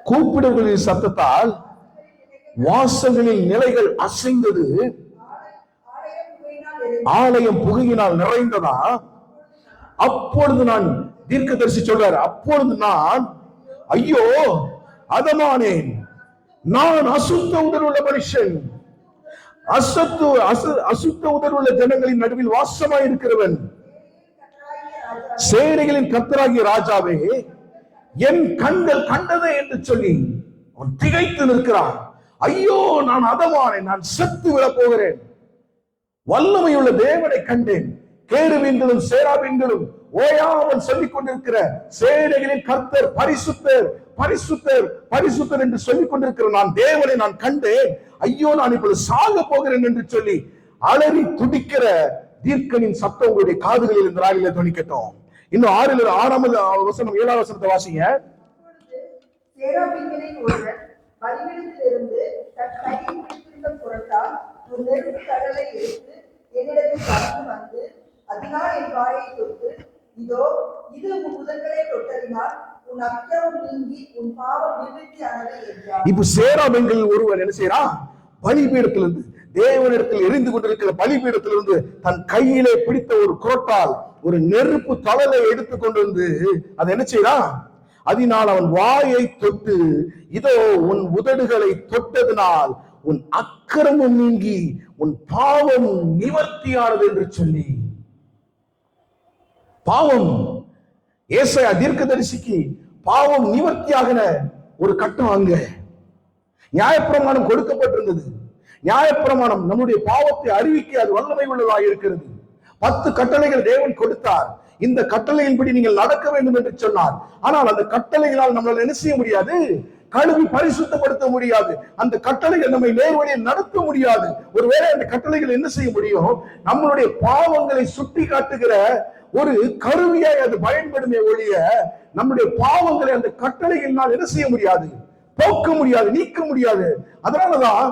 கூப்பிடுகளின் சத்தத்தால் வாசல்களின் நிலைகள் அசைந்தது. ஆலயம் புகையினால் நிறைந்ததா. அப்பொழுது நான் தீர்க்கதரிசி சொல்றார், அப்பொழுது நான் ஐயோ அதமானேன், நான் அசுத்த உடல் உள்ள மனுஷன், அசுத்த உடல் உள்ள ஜனங்களின் நடுவில் வாசமாய் இருக்கிறவன், சேனைகளின் கர்த்தராகிய ராஜாவே, என் கண்கள் கண்டதே என்று சொல்லி அவன் திகைத்து நிற்கிறான். ஐயோ நான் அதமானேன், நான் செத்து விழ போகிறேன். வல்லமையுள்ள தேவனை கண்டேன். கேருபீன்களும் சேராபீன்களும் ஓயாமல் சொல்லிக் கொண்டிருக்கிற சேனைகளின் கர்த்தர் பரிசுத்தர், பரிசுத்தர், பரிசுத்தர் என்று சொல்லிக் கொண்டிருக்கிற நான் தேவனை நான் கண்டேன். ஐயோ நான் இப்பொழுது சாக போகிறேன் என்று சொல்லி அலறி துடிக்கிற தீர்க்கனின் சத்தம் உங்களுடைய காதுகளில் இந்த ராகில துணிக்கட்டும். இன்னும் 6வது வசனம் 7வது வசனத்தை வாசிங்க. பலிபீடத்திலிருந்து தன் கையில் பிடித்திருந்த குரத்தால் ஒரு நெருப்பு கடலை எடுத்து என்னிடத்தில் கடந்து வந்து அதனால் என் வாயை தொட்டு, இதோ இது உன் உதடுகளை தொட்டதினால் உன் அக்கிரமம் நீங்கி உன் பாவம் நிவர்த்தியானது என்றார். இப்ப சேராபீன்கள் ஒருவன் என்ன செய்யறான்? பலிபீடத்திலிருந்து, தேவனிடத்தில் எரிந்து கொண்டிருக்கிற பலிபீடத்திலிருந்து தன் கையிலே பிடித்த ஒரு குரட்டால் ஒரு நெருப்பு தழலை எடுத்துக் கொண்டு வந்து அதை என்ன செய்யறான்? அதனால் அவன் வாயை தொட்டு, இதோ உன் உதடுகளை தொட்டதினால் உன் அக்கிரமம் நீங்கி உன் பாவம் நிவர்த்தியானது என்று சொல்லி, பாவம் ஏசாயா தீர்க்கதரிசிக்கு பாவம் நிவர்த்தியாகின ஒரு கட்டம் அங்க நியாயப்பிரமாணம் கொடுக்கப்பட்டிருந்தது. நியாயப்பிரமாணம் நம்முடைய பாவத்தை அறிவிக்க அது வல்லமை உள்ளதாக இருக்கிறது. 10 கட்டளைகள் தேவன் கொடுத்தார். இந்த கட்டளையின்படி நீங்கள் நடக்க வேண்டும் என்று சொன்னார். ஆனால் அந்த கட்டளைகளால் நம்மளால் என்ன செய்ய முடியாது? கழுவி பரிசுத்தப்படுத்த முடியாது. அந்த கட்டளைகள் நம்மை நேர்வழியில் நடத்த முடியாது. ஒருவேளை அந்த கட்டளைகள் என்ன செய்ய முடியும்? நம்மளுடைய பாவங்களை சுட்டி காட்டுகிற ஒரு கருவியாய் அது பயன்படுமே ஒழிய நம்முடைய பாவங்களை அந்த கட்டளைகளினால் என்ன செய்ய முடியாது? போக்க முடியாது, நீக்க முடியாது. அதனாலதான்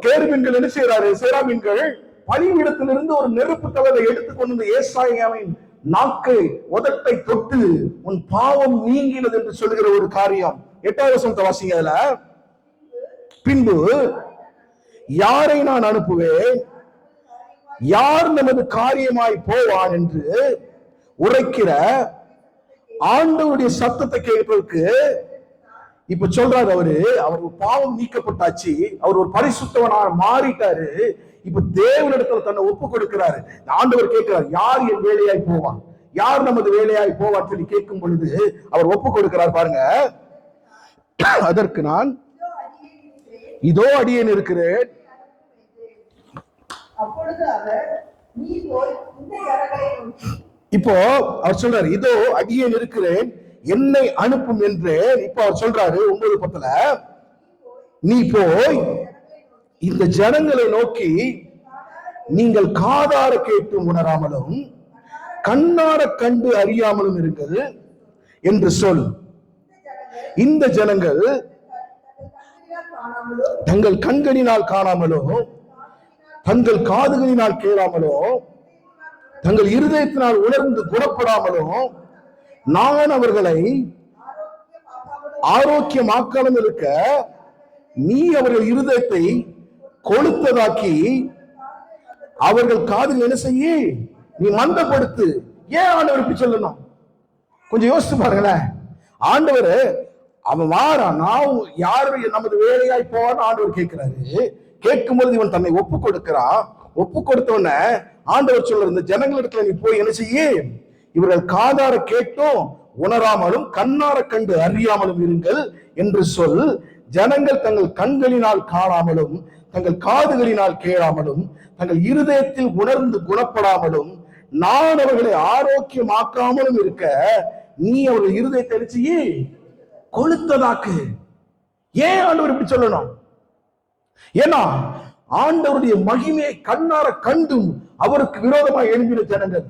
கேருபீன்கள் என்ன செய்யறாரு? சேராபீன்கள் பலிபீடத்திலிருந்து ஒரு நெருப்பு தழலை எடுத்துக்கொண்டு ஏசாயாவின் நாக்கை உதட்டை தொட்டு உன் பாவம் நீங்கினது என்று சொல்லுகிற ஒரு காரியம். 8வது வசனத்தை வாசிங்க. அதுல பின்பு யாரை நான் அனுப்புவேன், யார் நமது காரியமாய் போவான் என்று உரைக்கிற ஆண்டவருடைய சத்தத்தை கேட்பதற்கு இப்ப சொல்றாரு. அவர் பாவம் நீக்கப்பட்டாச்சு, அவர் ஒரு பரிசுத்தவனாக மாறிட்டாரு. இப்ப தேவனிடத்துல தன்னை ஒப்பு கொடுக்கிறாரு. ஆண்டவர் கேட்கிறார், யார் என் வேலையாய் போவான், யார் நமது வேலையாய் போவான் சொல்லி கேட்கும் பொழுது அவர் ஒப்பு கொடுக்கிறார். பாருங்க, அதற்கு நான் இதோ அடியேன் இருக்கிறேன். இப்போ அவர் சொல்றாரு, இதோ அடியேன் இருக்கிறேன், என்னை அனுப்பும் என்றேன். இப்போ அவர் சொல்றாரு 9 பத்துல, நீ போய் இந்த ஜனங்களை நோக்கி, நீங்கள் காதார கேட்டு உணராமலும் கண்ணார கண்டு அறியாமலும் இருங்கள் என்று சொல். இந்த ஜனங்கள் தங்கள் கண்களினால் காணாமலோ, தங்கள் காதுகளினால் கேளாமலோ, தங்கள் இருதயத்தினால் உணர்ந்து குணப்படாமலோ நான் அவர்களை ஆரோக்கியமாக்காமல் இருக்க நீ அவர்கள் இருதயத்தை கொளுத்ததாக்கி அவர்கள் காதில் என்ன செய்ய நீ மந்தப்படுத்து. ஏன் ஆண்டவர் இப்படி சொல்லணும்? கொஞ்சம் யோசிச்சு பாருங்களேன். ஆண்டவர் அவன் வாரா, நான் யாரு நமது வேலையாய் போவான்னு ஆண்டவர் கேட்கிறாரு. கேட்கும்போது இவன் தன்னை ஒப்பு கொடுக்கிறான். ஒப்பு கொடுத்தவன ஆண்டவர் சொல்ற, இந்த ஜனங்களிடத்துல நீ போய் என்ன செய்ய, இவர்கள் காதார கேட்டும் உணராமலும் கண்ணார கண்டு அறியாமலும் இருங்கள் என்று சொல். ஜனங்கள் தங்கள் கண்களினால் காணாமலும் தங்கள் காதுகளினால் கேளாமலும் தங்கள் இருதயத்தில் உணர்ந்து குணப்படாமலும் நான் அவர்களை ஆரோக்கியமாக்காமலும் இருக்க நீ அவர்கள் இருதயத்தை அடிச்சு கொளுத்ததாக்கு. ஏன் ஆண்டவர் இப்படி சொல்லணும்? ஏன்னா ஆண்டவருடைய மகிமையை கண்ணார கண்டும் அவருக்கு விரோதமாக எழும்பின ஜனங்கள்,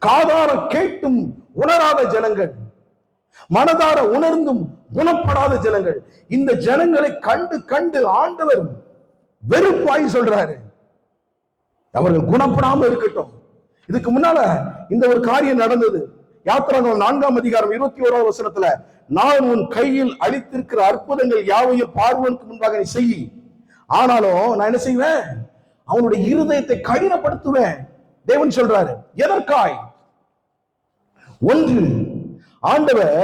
காதார கேட்டும் உணராத ஜனங்கள், மனதார உணர்ந்தும் குணப்படாத ஜனங்கள், இந்த ஜனங்களை கண்டு கண்டு ஆண்டவர் வெறுப்பாய் சொல்றாரு, அவர்கள் குணப்படாம இருக்கட்டும். இதுக்கு முன்னால இந்த ஒரு காரியம் நடந்தது. யாத்திராகமம் 4ஆம் அதிகாரம் 21ஆவது வசனத்துல, நான் உன் கையில் அளித்திருக்கிற அற்புதங்கள் யாவையும் பார்வோனுக்கு முன்பாக நீ செய், ஆனாலும் நான் என்ன செய்வேன், அவனுடைய இருதயத்தை கடினப்படுத்துவேன். தேவன் சொல்றாரு. எதற்காய்? ஒன்று, ஆண்டவர்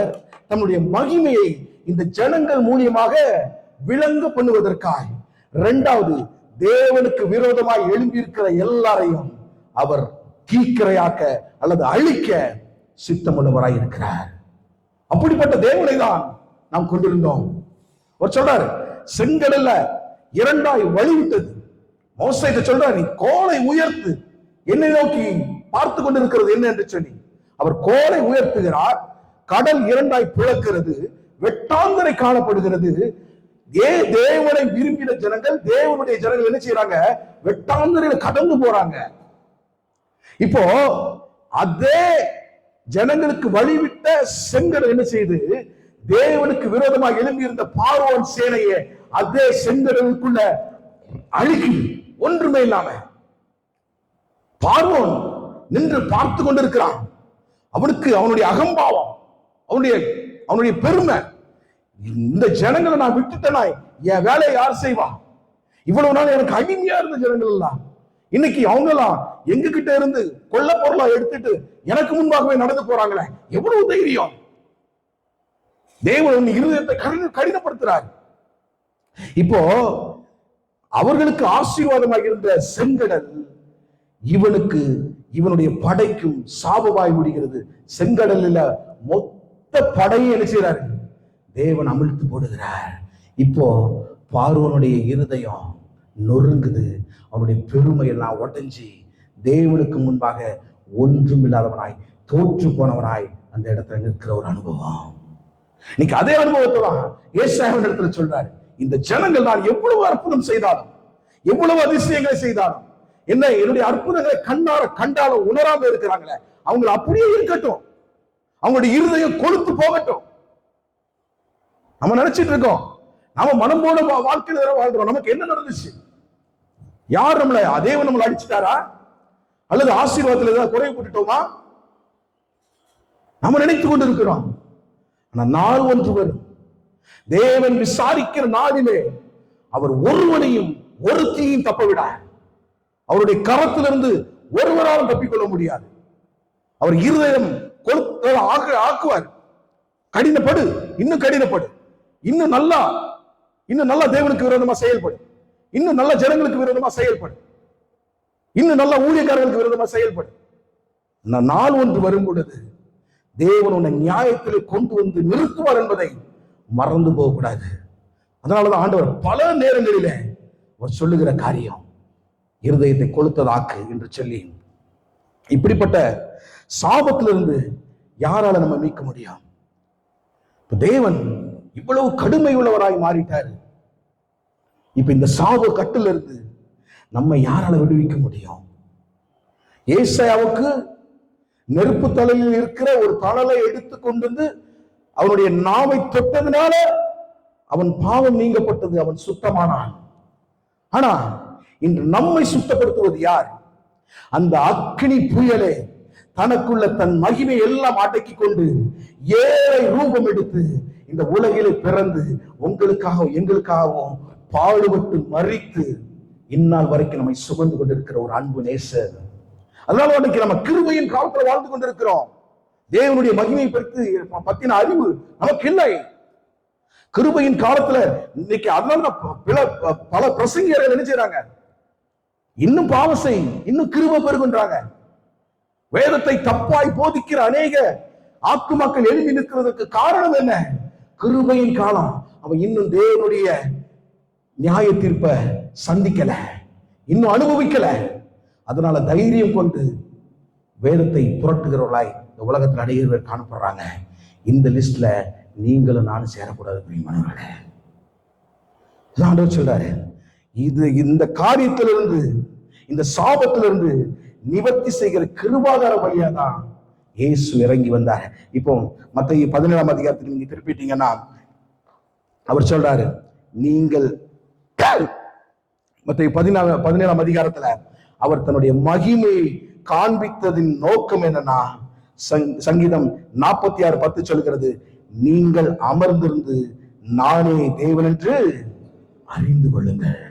தன்னுடைய மகிமையை இந்த ஜனங்கள் மூலியமாக விளங்க பண்ணுவதற்காய். இரண்டாவது, தேவனுக்கு விரோதமாய் எழும்பியிருக்கிற எல்லாரையும் அவர் கீக்கிரையாக்க அல்லது அழிக்க சித்தமுள்ளவராய் இருக்கிறார். அப்படிப்பட்ட தேவனை தான் நாம் கொண்டிருந்தோம். அவர் சொல்றாரு, செங்கடல்ல இரண்டாய் வழிவிட்டது. மோசேக்கு சொல்றாரு, நீ கோலை உயர்த்து, என்னை நோக்கி பார்த்து கொண்டிருக்கிறது என்ன என்று சொல்லி அவர் கோலை உயர்த்துகிறார். கடல் இரண்டாய் பிளக்கிறது, வெட்டாந்தரை காணப்படுகிறது. தேவனை விரும்பின ஜனங்கள், தேவனுடைய ஜனங்கள் என்ன செய்யறாங்க, வெட்டாந்தரையில கடந்து போறாங்க. இப்போ அதே ஜனங்களுக்கு வழிவிட்ட செங்கடல் என்ன செய்து, தேவனுக்கு விரோதமாக எழும்பி இருந்த பார்வோன் சேனையை அதே செங்கடலுக்குள்ள அழுகி ஒன்றுமே இல்லாம பார்வோன் நின்று பார்த்து கொண்டிருக்கிறான். அவனுக்கு அவனுடைய அகம்பாவம், அவனுடைய பெருமை, இந்த ஜனங்களை நான் விட்டுட்டேனா, என் வேலையை யார் செய்வா? இவ்வளவு நாள் எனக்கு அடிமையா இருந்த ஜனங்கள் எல்லாம் இன்னைக்கு அவங்க எல்லாம் எங்க கிட்ட இருந்து கொள்ள பொருளா எடுத்துட்டு எனக்கு முன்பாகவே நடந்து போறாங்களே, எவ்வளவு தைரியம்! தேவன் இருதயத்தை கடினப்படுத்துறார். இப்போ அவர்களுக்கு ஆசீர்வாதமாக இருந்த செங்கடல் இவனுக்கு, இவனுடைய படைக்கும் சாபமாய் முடிகிறது. செங்கடல்ல மொத்த படையை என்ன செய்யறாரு, தேவன் அமிழ்த்து போடுகிறார். இப்போ பார்வோனுடைய இருதயம் நொறுங்குது, அவனுடைய பெருமை எல்லாம் உடைஞ்சி தேவனுக்கு முன்பாக ஒன்றும் இல்லாதவனாய், தோற்று போனவனாய் அந்த இடத்துல நிற்கிற ஒரு அனுபவம். இன்னைக்கு அதே அனுபவத்தை தான் ஏசாயா இடத்துல சொல்றாரு. இந்த ஜனங்கள் நான் எவ்வளவு அற்புதம் செய்தாலும், எவ்வளவு அதிசயங்களை செய்தாலும், என்ன என்னுடைய அற்புதங்களை கண்ணார கண்டாலும் உணராம இருக்கிறாங்களே, அவங்க அப்படியே இருக்கட்டும், அவங்களுடைய இருதயம் கொழுத்து போகட்டும். நம்ம நினைச்சிட்டு இருக்கோம், நாம மனம் போன வாழ்க்கையில வாழ்றோம். நமக்கு என்ன நடந்துச்சு? யார் நம்மளை, தேவன் நம்மளை அடிச்சுட்டாரா? அல்லது ஆசீர்வாதத்தில் ஏதாவது குறைவுபட்டுட்டோமா? நம்ம நினைத்து கொண்டு இருக்கிறோம். ஆனா நாள் ஒன்று வரும், தேவன் விசாரிக்கிற நாளிலே அவர் ஒருவனையும் ஒருத்தையும் தப்ப விடார். அவருடைய கரத்திலிருந்து ஒருவராலும் தப்பிக்கொள்ள முடியாது. அவர் இருதயம் ஆக்குவார். கடினப்படு, இன்னும் கடினப்படு, இன்னும் நல்லா தேவனுக்கு விரோதமா செயல்படு, இன்னும் நல்ல ஜனங்களுக்கு விரோதமா செயல்படு, இன்னும் நல்ல ஊழியக்காரர்களுக்கு விரோதமா செயல்படு. நாள் ஒன்று வரும் பொழுது தேவன் உன்னை நியாயத்தில் கொண்டு வந்து நிறுத்துவார் என்பதை மறந்து போகக்கூடாது. அதனாலதான் ஆண்டவர் பல நேரங்களிலே அவர் சொல்லுகிற காரியம், இருதயத்தை கொளுத்ததாக்கு என்று சொல்லி. இப்படிப்பட்ட சாபத்திலிருந்து யாரால நம்ம மீட்க முடியும்? இப்ப தேவன் இவ்வளவு கடுமை உள்ளவராய் மாறிட்டாரு. இப்ப இந்த சாப கட்டில இருந்து நம்ம யாரால விடுவிக்க முடியும்? ஏசாயாவுக்கு நெருப்பு தலையில் இருக்கிற ஒரு தணலை எடுத்து கொண்டு வந்து அவனுடைய நாவை தொட்டதுனால அவன் பாவம் நீங்கப்பட்டது, அவன் சுத்தமானான். ஆனா இன்று நம்மை சுத்தப்படுத்துவது யார்? அந்த அக்கினி புயலே தனக்குள்ள தன் மகிமை எல்லாம் அடக்கி கொண்டு ஏழை ரூபம் எடுத்து இந்த உலகிலே பிறந்து உங்களுக்காகவும் எங்களுக்காகவும் பாடுபட்டு மரித்து இந்நாள் வரைக்கும் நம்மை சுமந்து கொண்டிருக்கிற ஒரு அன்பு நேசர். அதனால அன்னைக்கு நம்ம கிருபையின் காலத்துல வாழ்ந்து கொண்டிருக்கிறோம். தேவனுடைய மகிமையை பத்தின அறிவு நமக்கு இல்லை. கிருபையின் காலத்துல இன்னைக்கு அதனால பல பிரசங்கியர்கள் என்ன செய்றாங்க, இன்னும் பாவம் செய், இன்னும் கிருபை பெறுகின்றாங்க. வேதத்தை தப்பாய் போதிக்கிற அநேக ஆத்துமாக்கள் எழுதி நிற்கிறதுக்கு காரணம் என்ன? கிருபையின் காலம். அவன் இன்னும் தேவனுடைய நியாய தீர்ப்பை சந்திக்கல. இன்னும் அனுபவிக்கல. அதனால தைரியம் கொண்டு வேதத்தை புரட்டுகிறவர்களாய் இந்த உலகத்தில் அநேகர் பேர் காணப்படுறாங்க. இந்த லிஸ்ட்ல நீங்களும் நானும் சேரக்கூடாது பிரியமானவர்களே. ஆண்டவர் சொல்றாரு, இந்த காரியத்திலிருந்து, இந்த சாபத்திலிருந்து நிவர்த்தி செய்கிற கிருபாதார வழியா தான் இயேசு இறங்கி வந்தார். இப்போ மத்தேயு 17ஆம் அதிகாரத்துக்கு நீங்க திருப்பிட்டீங்கன்னா அவர் சொல்றாரு, நீங்கள் மத்தேயு 17ஆம் அதிகாரத்துல அவர் தன்னுடைய மகிமையை காண்பித்ததின் நோக்கம் என்னன்னா, சங்கீதம் 46:10 சொல்கிறது, நீங்கள் அமர்ந்திருந்து நானே தேவன் என்று அறிந்து கொள்ளுங்கள்.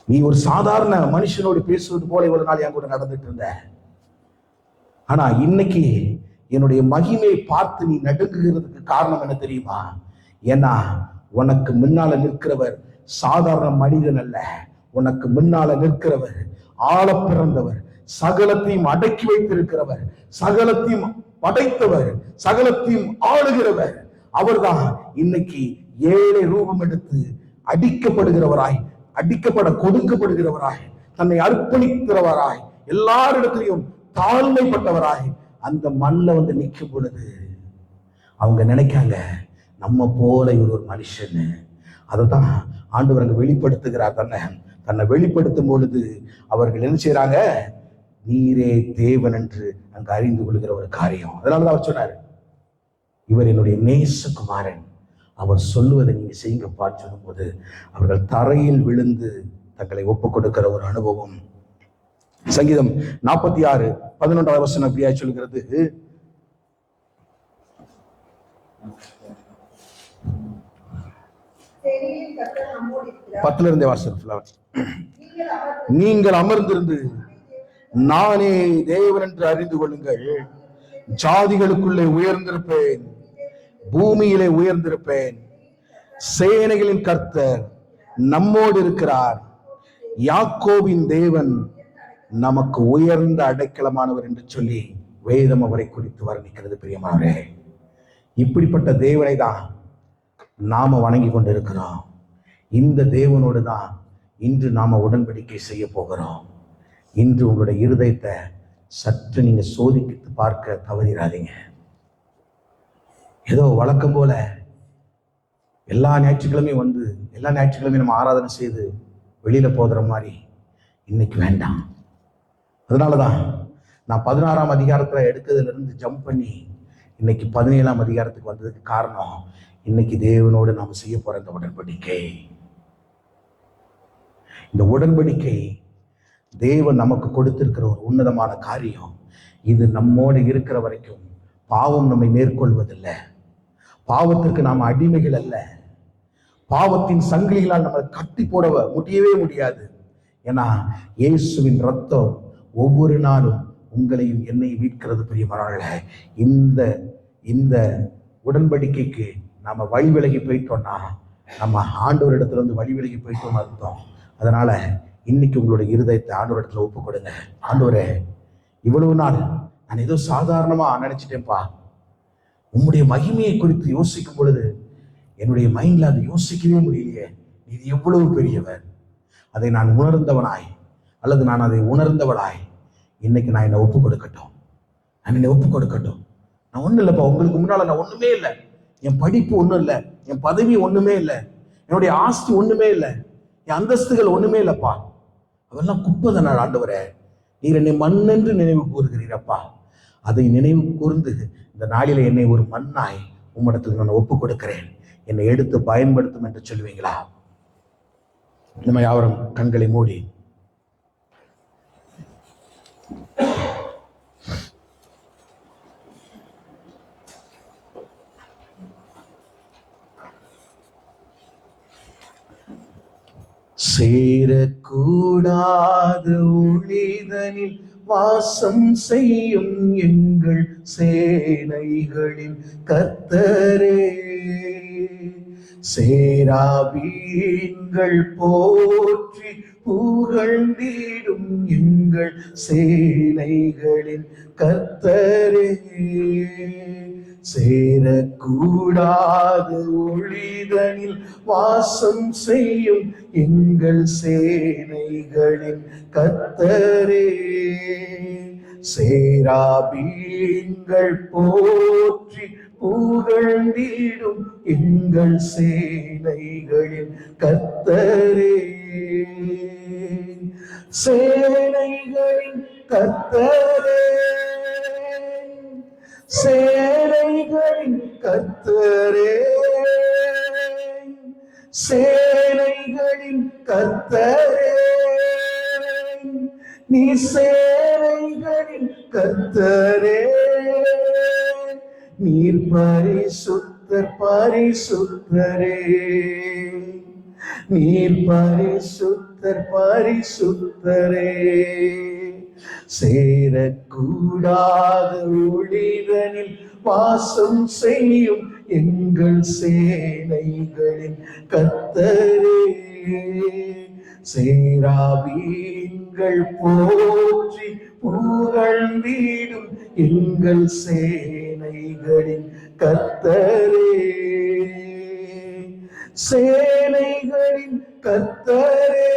நீ ஒரு சாதாரண மனுஷனோடு பேசுவது போல இவ்வளவு நாள் என் கூட நடந்துட்டு இருந்த, ஆனா இன்னைக்கு என்னுடைய மகிமையை பார்த்து நீ நடுங்குகிறதுக்கு காரணம் என்ன தெரியுமா? ஏன்னா உனக்கு முன்னால நிற்கிறவர் சாதாரண மனிதன் அல்ல. உனக்கு முன்னால நிற்கிறவர் ஆள பிறந்தவர், சகலத்தையும் அடக்கி வைத்திருக்கிறவர், சகலத்தையும் படைத்தவர், சகலத்தையும் ஆளுகிறவர். அவர்தான் இன்னைக்கு ஏழை ரூபம் எடுத்து அடிக்கப்படுகிறவராய், அடிக்கப்பட கொடுக்கப்படுகிறவராய், தன்னை அர்ப்பணிக்கிறவராய், எல்லாரிடத்திலையும் தாழ்மைப்பட்டவராய் அந்த மண்ணில் வந்து நிற்கும் பொழுது அவங்க நினைக்காங்க நம்ம போல இவர் ஒரு மனுஷன். அதைத்தான் ஆண்டவர் அங்க வெளிப்படுத்துகிறார். தன்னை வெளிப்படுத்தும் பொழுது அவர்கள் என்ன செய்யறாங்க? நீரே தேவன் என்று அங்கு அறிந்து கொள்கிற ஒரு காரியம். அதனாலதான் அவர் சொன்னார், இவர் என்னுடைய நேசகுமாரன், அவர் சொல்லுவதை நீங்க செய்யுங்கப்பா சொல்லும் போது அவர்கள் தரையில் விழுந்து தங்களை ஒப்புக் கொடுக்கிற ஒரு அனுபவம். சங்கீதம் 46:11 வசனம் அப்படியா சொல்கிறது, பத்துல இருந்தே வாசல், நீங்கள் அமர்ந்திருந்து நானே தேவன் என்று அறிந்து கொள்ளுங்கள், ஜாதிகளுக்குள்ளே உயர்ந்திருப்பேன், பூமியிலே உயர்ந்திருப்பேன், சேனைகளின் கர்த்தர் நம்மோடு இருக்கிறார், யாக்கோபின் தேவன் நமக்கு உயர்ந்த அடைக்கலமானவர் என்று சொல்லி வேதம் அவரை குறித்து வர்ணிக்கிறது. பிரியமானவரே, இப்படிப்பட்ட தேவனை தான் நாம வணங்கி கொண்டு இருக்கிறோம். இந்த தேவனோடு தான் இன்று நாம உடன்படிக்கை செய்ய போகிறோம். இன்று உங்களுடைய இருதயத்தை சற்று நீங்க சோதித்து பார்க்க தவறிடாதீங்க. ஏதோ வழக்கம் போல எல்லா ஞாயிற்றுக்கிழமையும் வந்து எல்லா ஞாயிற்றுக்கிழமையும் நம்ம ஆராதனை செய்து வெளியில போகிற மாதிரி இன்னைக்கு வேண்டாம். அதனாலதான் நான் 16ஆம் அதிகாரத்துல எடுக்கிறதுல இருந்து ஜம்ப் பண்ணி இன்னைக்கு 17ஆம் அதிகாரத்துக்கு வந்ததுக்கு காரணம், இன்னைக்கு தேவனோடு நாம செய்ய போற இந்த உடன்படிக்கை. இந்த உடன்படிக்கை தேவன் நமக்கு கொடுத்திருக்கிற ஒரு உன்னதமான காரியம். இது நம்மோடு இருக்கிற வரைக்கும் பாவம் நம்மை மேற்கொள்வதில்லை. பாவத்திற்கு நாம் அடிமைகள் அல்ல. பாவத்தின் சங்கிலிகளால் நம்ம கட்டி போட முடியவே முடியாது. ஏன்னா இயேசுவின் ரத்தம் ஒவ்வொரு நாளும் உங்களையும் என்னையும் மீட்கிறது. பிரியமானவர்களே, இந்த உடன்படிக்கைக்கு நாம வழி விலகி போயிட்டோம்னா நம்ம ஆண்டவர் இடத்துல இருந்து வழி விலகி போயிட்டோம்னு அர்த்தம். அதனால இன்னைக்கு உங்களுடைய இருதயத்தை ஆண்டவர் இடத்துல ஒப்பு கொடுங்க. ஆண்டவரே, இவ்வளவு நாள் நான் ஏதோ சாதாரணமா நினைச்சிட்டேன்ப்பா, உம்முடைய மகிமையை குறித்து யோசிக்கும் பொழுது என்னுடைய மைண்ட்ல அதை யோசிக்கவே முடியலையே. இது எவ்வளவு பெரியவர், அதை நான் உணர்ந்தவனாய் அல்லது நான் அதை உணர்ந்தவளாய் இன்னைக்கு நான் என்னை ஒப்பு கொடுக்கட்டும். நான் ஒண்ணும் இல்லைப்பா, உங்களுக்கு முன்னால நான் ஒண்ணுமே இல்லை. என் படிப்பு ஒண்ணும் இல்லை, என் பதவி ஒண்ணுமே இல்லை, என்னுடைய ஆஸ்தி ஒண்ணுமே இல்லை, என் அந்தஸ்துகள் ஒண்ணுமே இல்லைப்பா. அதெல்லாம் குப்பை ஆண்டவரே, நீர் என்னை மண்ணென்று நினைவு கூறுகிறீரப்பா. அதை நினைவு கூர்ந்து இந்த நாளில என்னை ஒரு மண்ணாய் உம்மிடத்தில் நான் ஒப்பு கொடுக்கிறேன், என்னை எடுத்து பயன்படுத்தும் என்று சொல்லுவீங்களா? நம்ம யாவரும் கண்களை மூடி சேரக்கூடாத ஒளிதனில் வாசம் செய்யும் எங்கள் சேனைகளின் கர்த்தரே, சேராபீன்கள் போற்றி புகழ்ந்திடும் எங்கள் சேனைகளின் கர்த்தரே, சேரக்கூடாத ஒளிதனில் வாசம் செய்யும் எங்கள் சேனைகளின் கர்த்தரே, சேராபீன்கள் போற்றி புகழ்ந்திடும் எங்கள் சேனைகளின் கர்த்தரே, சேனைகளின் கர்த்தரே, சேனைகளின் கர்த்தரே, சேனைகளின் கர்த்தரே, நீ சேனைகளின் கர்த்தரே, நீர் பரிசுத்தர் பரிசுத்தரே, நீர் பரிசுத்தர் பரிசுத்தரே, சேரக்கூடாத ஒளிதனில் வாசம் செய்யும் எங்கள் சேனைகளின் கர்த்தரே, சேராபீன்கள் போற்றி புகழ்ந்திடும் எங்கள் சேனைகளின் கர்த்தரே, சேனைகளின் கர்த்தரே,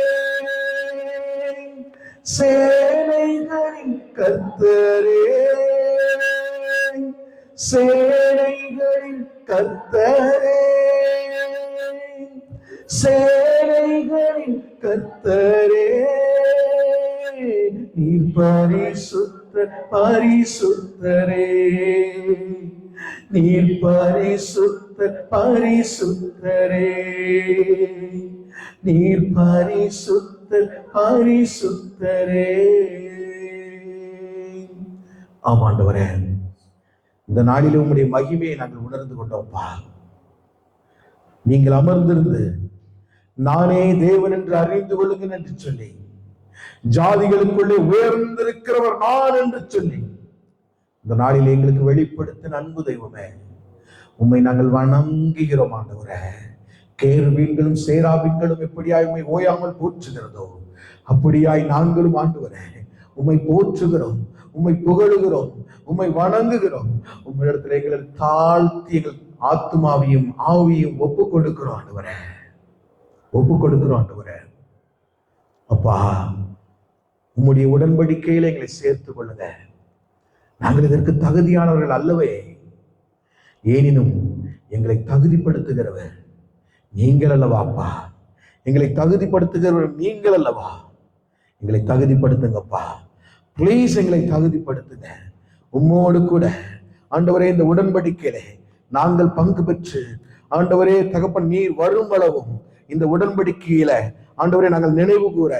சேனைகளின் கர்த்தரே, சேனைகளின் கர்த்தரே, சேனைகளின் கர்த்தரே, நீர் பரிசுத்தர் பரிசுத்தரே, நீர் பரிசுத்தர் பரிசுத்தரே, நீர் பரிசுத்தர் பரிசுத்தரே. ஆமாண்டவரே, இந்த நாளில் உம்முடைய மகிமையை நாங்கள் உணர்ந்து கொண்டோம்ப்பா. நீங்கள் அமர்ந்திருந்து நானே தேவன் என்று அறிந்து கொள்ளுங்கள் என்று சொல்லி, ஜாதிகளுக்குள்ளே உயர்ந்திருக்கிறவர் நான் என்று சொல்லி இந்த நாளில் எங்களுக்கு வெளிப்படுத்தின அன்பு தெய்வமே, உம்மை நாங்கள் வணங்குகிறோம் ஆண்டவரே. கேருபீன்களும் சேராபீன்களும் எப்படியாய் உம்மை ஓயாமல் போற்றுகிறதோ அப்படியாய் நாங்களும் ஆண்டவரே உம்மை போற்றுகிறோம், உம்மை புகழுகிறோம், உம்மை வணங்குகிறோம். உம்மிடத்தில் எங்களை தாழ்த்தி எங்கள் ஆத்மாவையும் ஆவியும் ஒப்பு கொடுக்கிறோம் ஆண்டவரே, ஒப்பு கொடுக்கிறோம் ஆண்டவரே. அப்பா, உம்முடைய உடன்படிக்கையில எங்களை சேர்த்துக் கொள்ளுங்க. நாங்கள் இதற்கு தகுதியானவர்கள் அல்லவே, ஏனினும் எங்களை தகுதிப்படுத்துகிறவர் நீங்கள் அல்லவா அப்பா, எங்களை தகுதிப்படுத்துகிறவர் நீங்கள் அல்லவா. எங்களை தகுதிப்படுத்துங்கப்பா, பிளீஸ் எங்களை தகுதிப்படுத்துங்க. உம்மோடு கூட ஆண்டவரே இந்த உடன்படிக்கையிலே நாங்கள் பங்கு பெற்று ஆண்டவரே தகப்பன் நீர் வரும் அளவும் இந்த உடன்படிக்கையில ஆண்டவரே நாங்கள் நினைவு கூற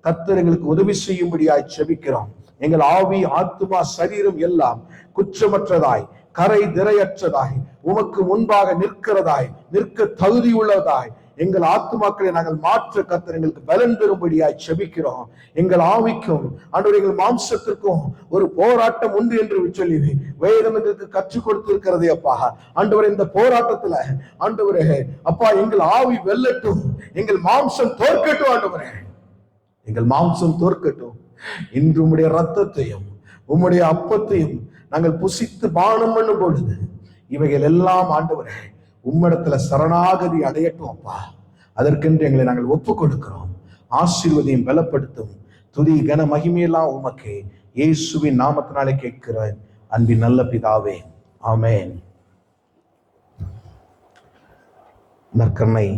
கர்த்தர் எங்களுக்கு உதவி செய்யும்படியாய் செபிக்கிறோம். எங்கள் ஆவி ஆத்துமா சரீரம் எல்லாம் குற்றமற்றதாய் கரை திரையற்றதாய் உமக்கு முன்பாக நிற்கிறதாய் நிற்க தகுதியுள்ளதாய் எங்கள் ஆத்துமாக்களை நாங்கள் மாற்ற கர்த்தர் எங்களுக்கு பலன் பெறும்படியாய் செபிக்கிறோம். எங்கள் ஆவிக்கும் ஆண்டவரே எங்கள் மாம்சத்திற்கும் ஒரு போராட்டம் உண்டு என்று சொல்லி வேதம் எங்களுக்கு கற்றுக் கொடுத்திருக்கிறதே அப்பா. ஆண்டவரே இந்த போராட்டத்துல ஆண்டவரே அப்பா எங்கள் ஆவி வெல்லட்டும், எங்கள் மாம்சம் தோற்கட்டும். ஆண்டவரே எங்கள் மாம்சம் தோற்கட்டும். இன்று உம்முடைய ரத்தத்தையும் உம்முடைய அப்பத்தையும் நாங்கள் புசித்து பானம் பண்ணும் பொழுது இவைகள் எல்லாம் ஆண்டவரே உம்மிடத்துல சரணாகதி அடையட்டும் அப்பா. அதற்கென்று எங்களை நாங்கள் ஒப்பு கொடுக்கிறோம். ஆசீர்வதியும் பலப்படுத்தும். துதி கன மகிமையெல்லாம் உமக்கு இயேசுவின் நாமத்தினாலே கேட்கிறேன் அன்பின் நல்ல பிதாவே, ஆமென். நற்கருணை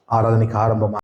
ஆராதனைக்கு ஆரம்பமாக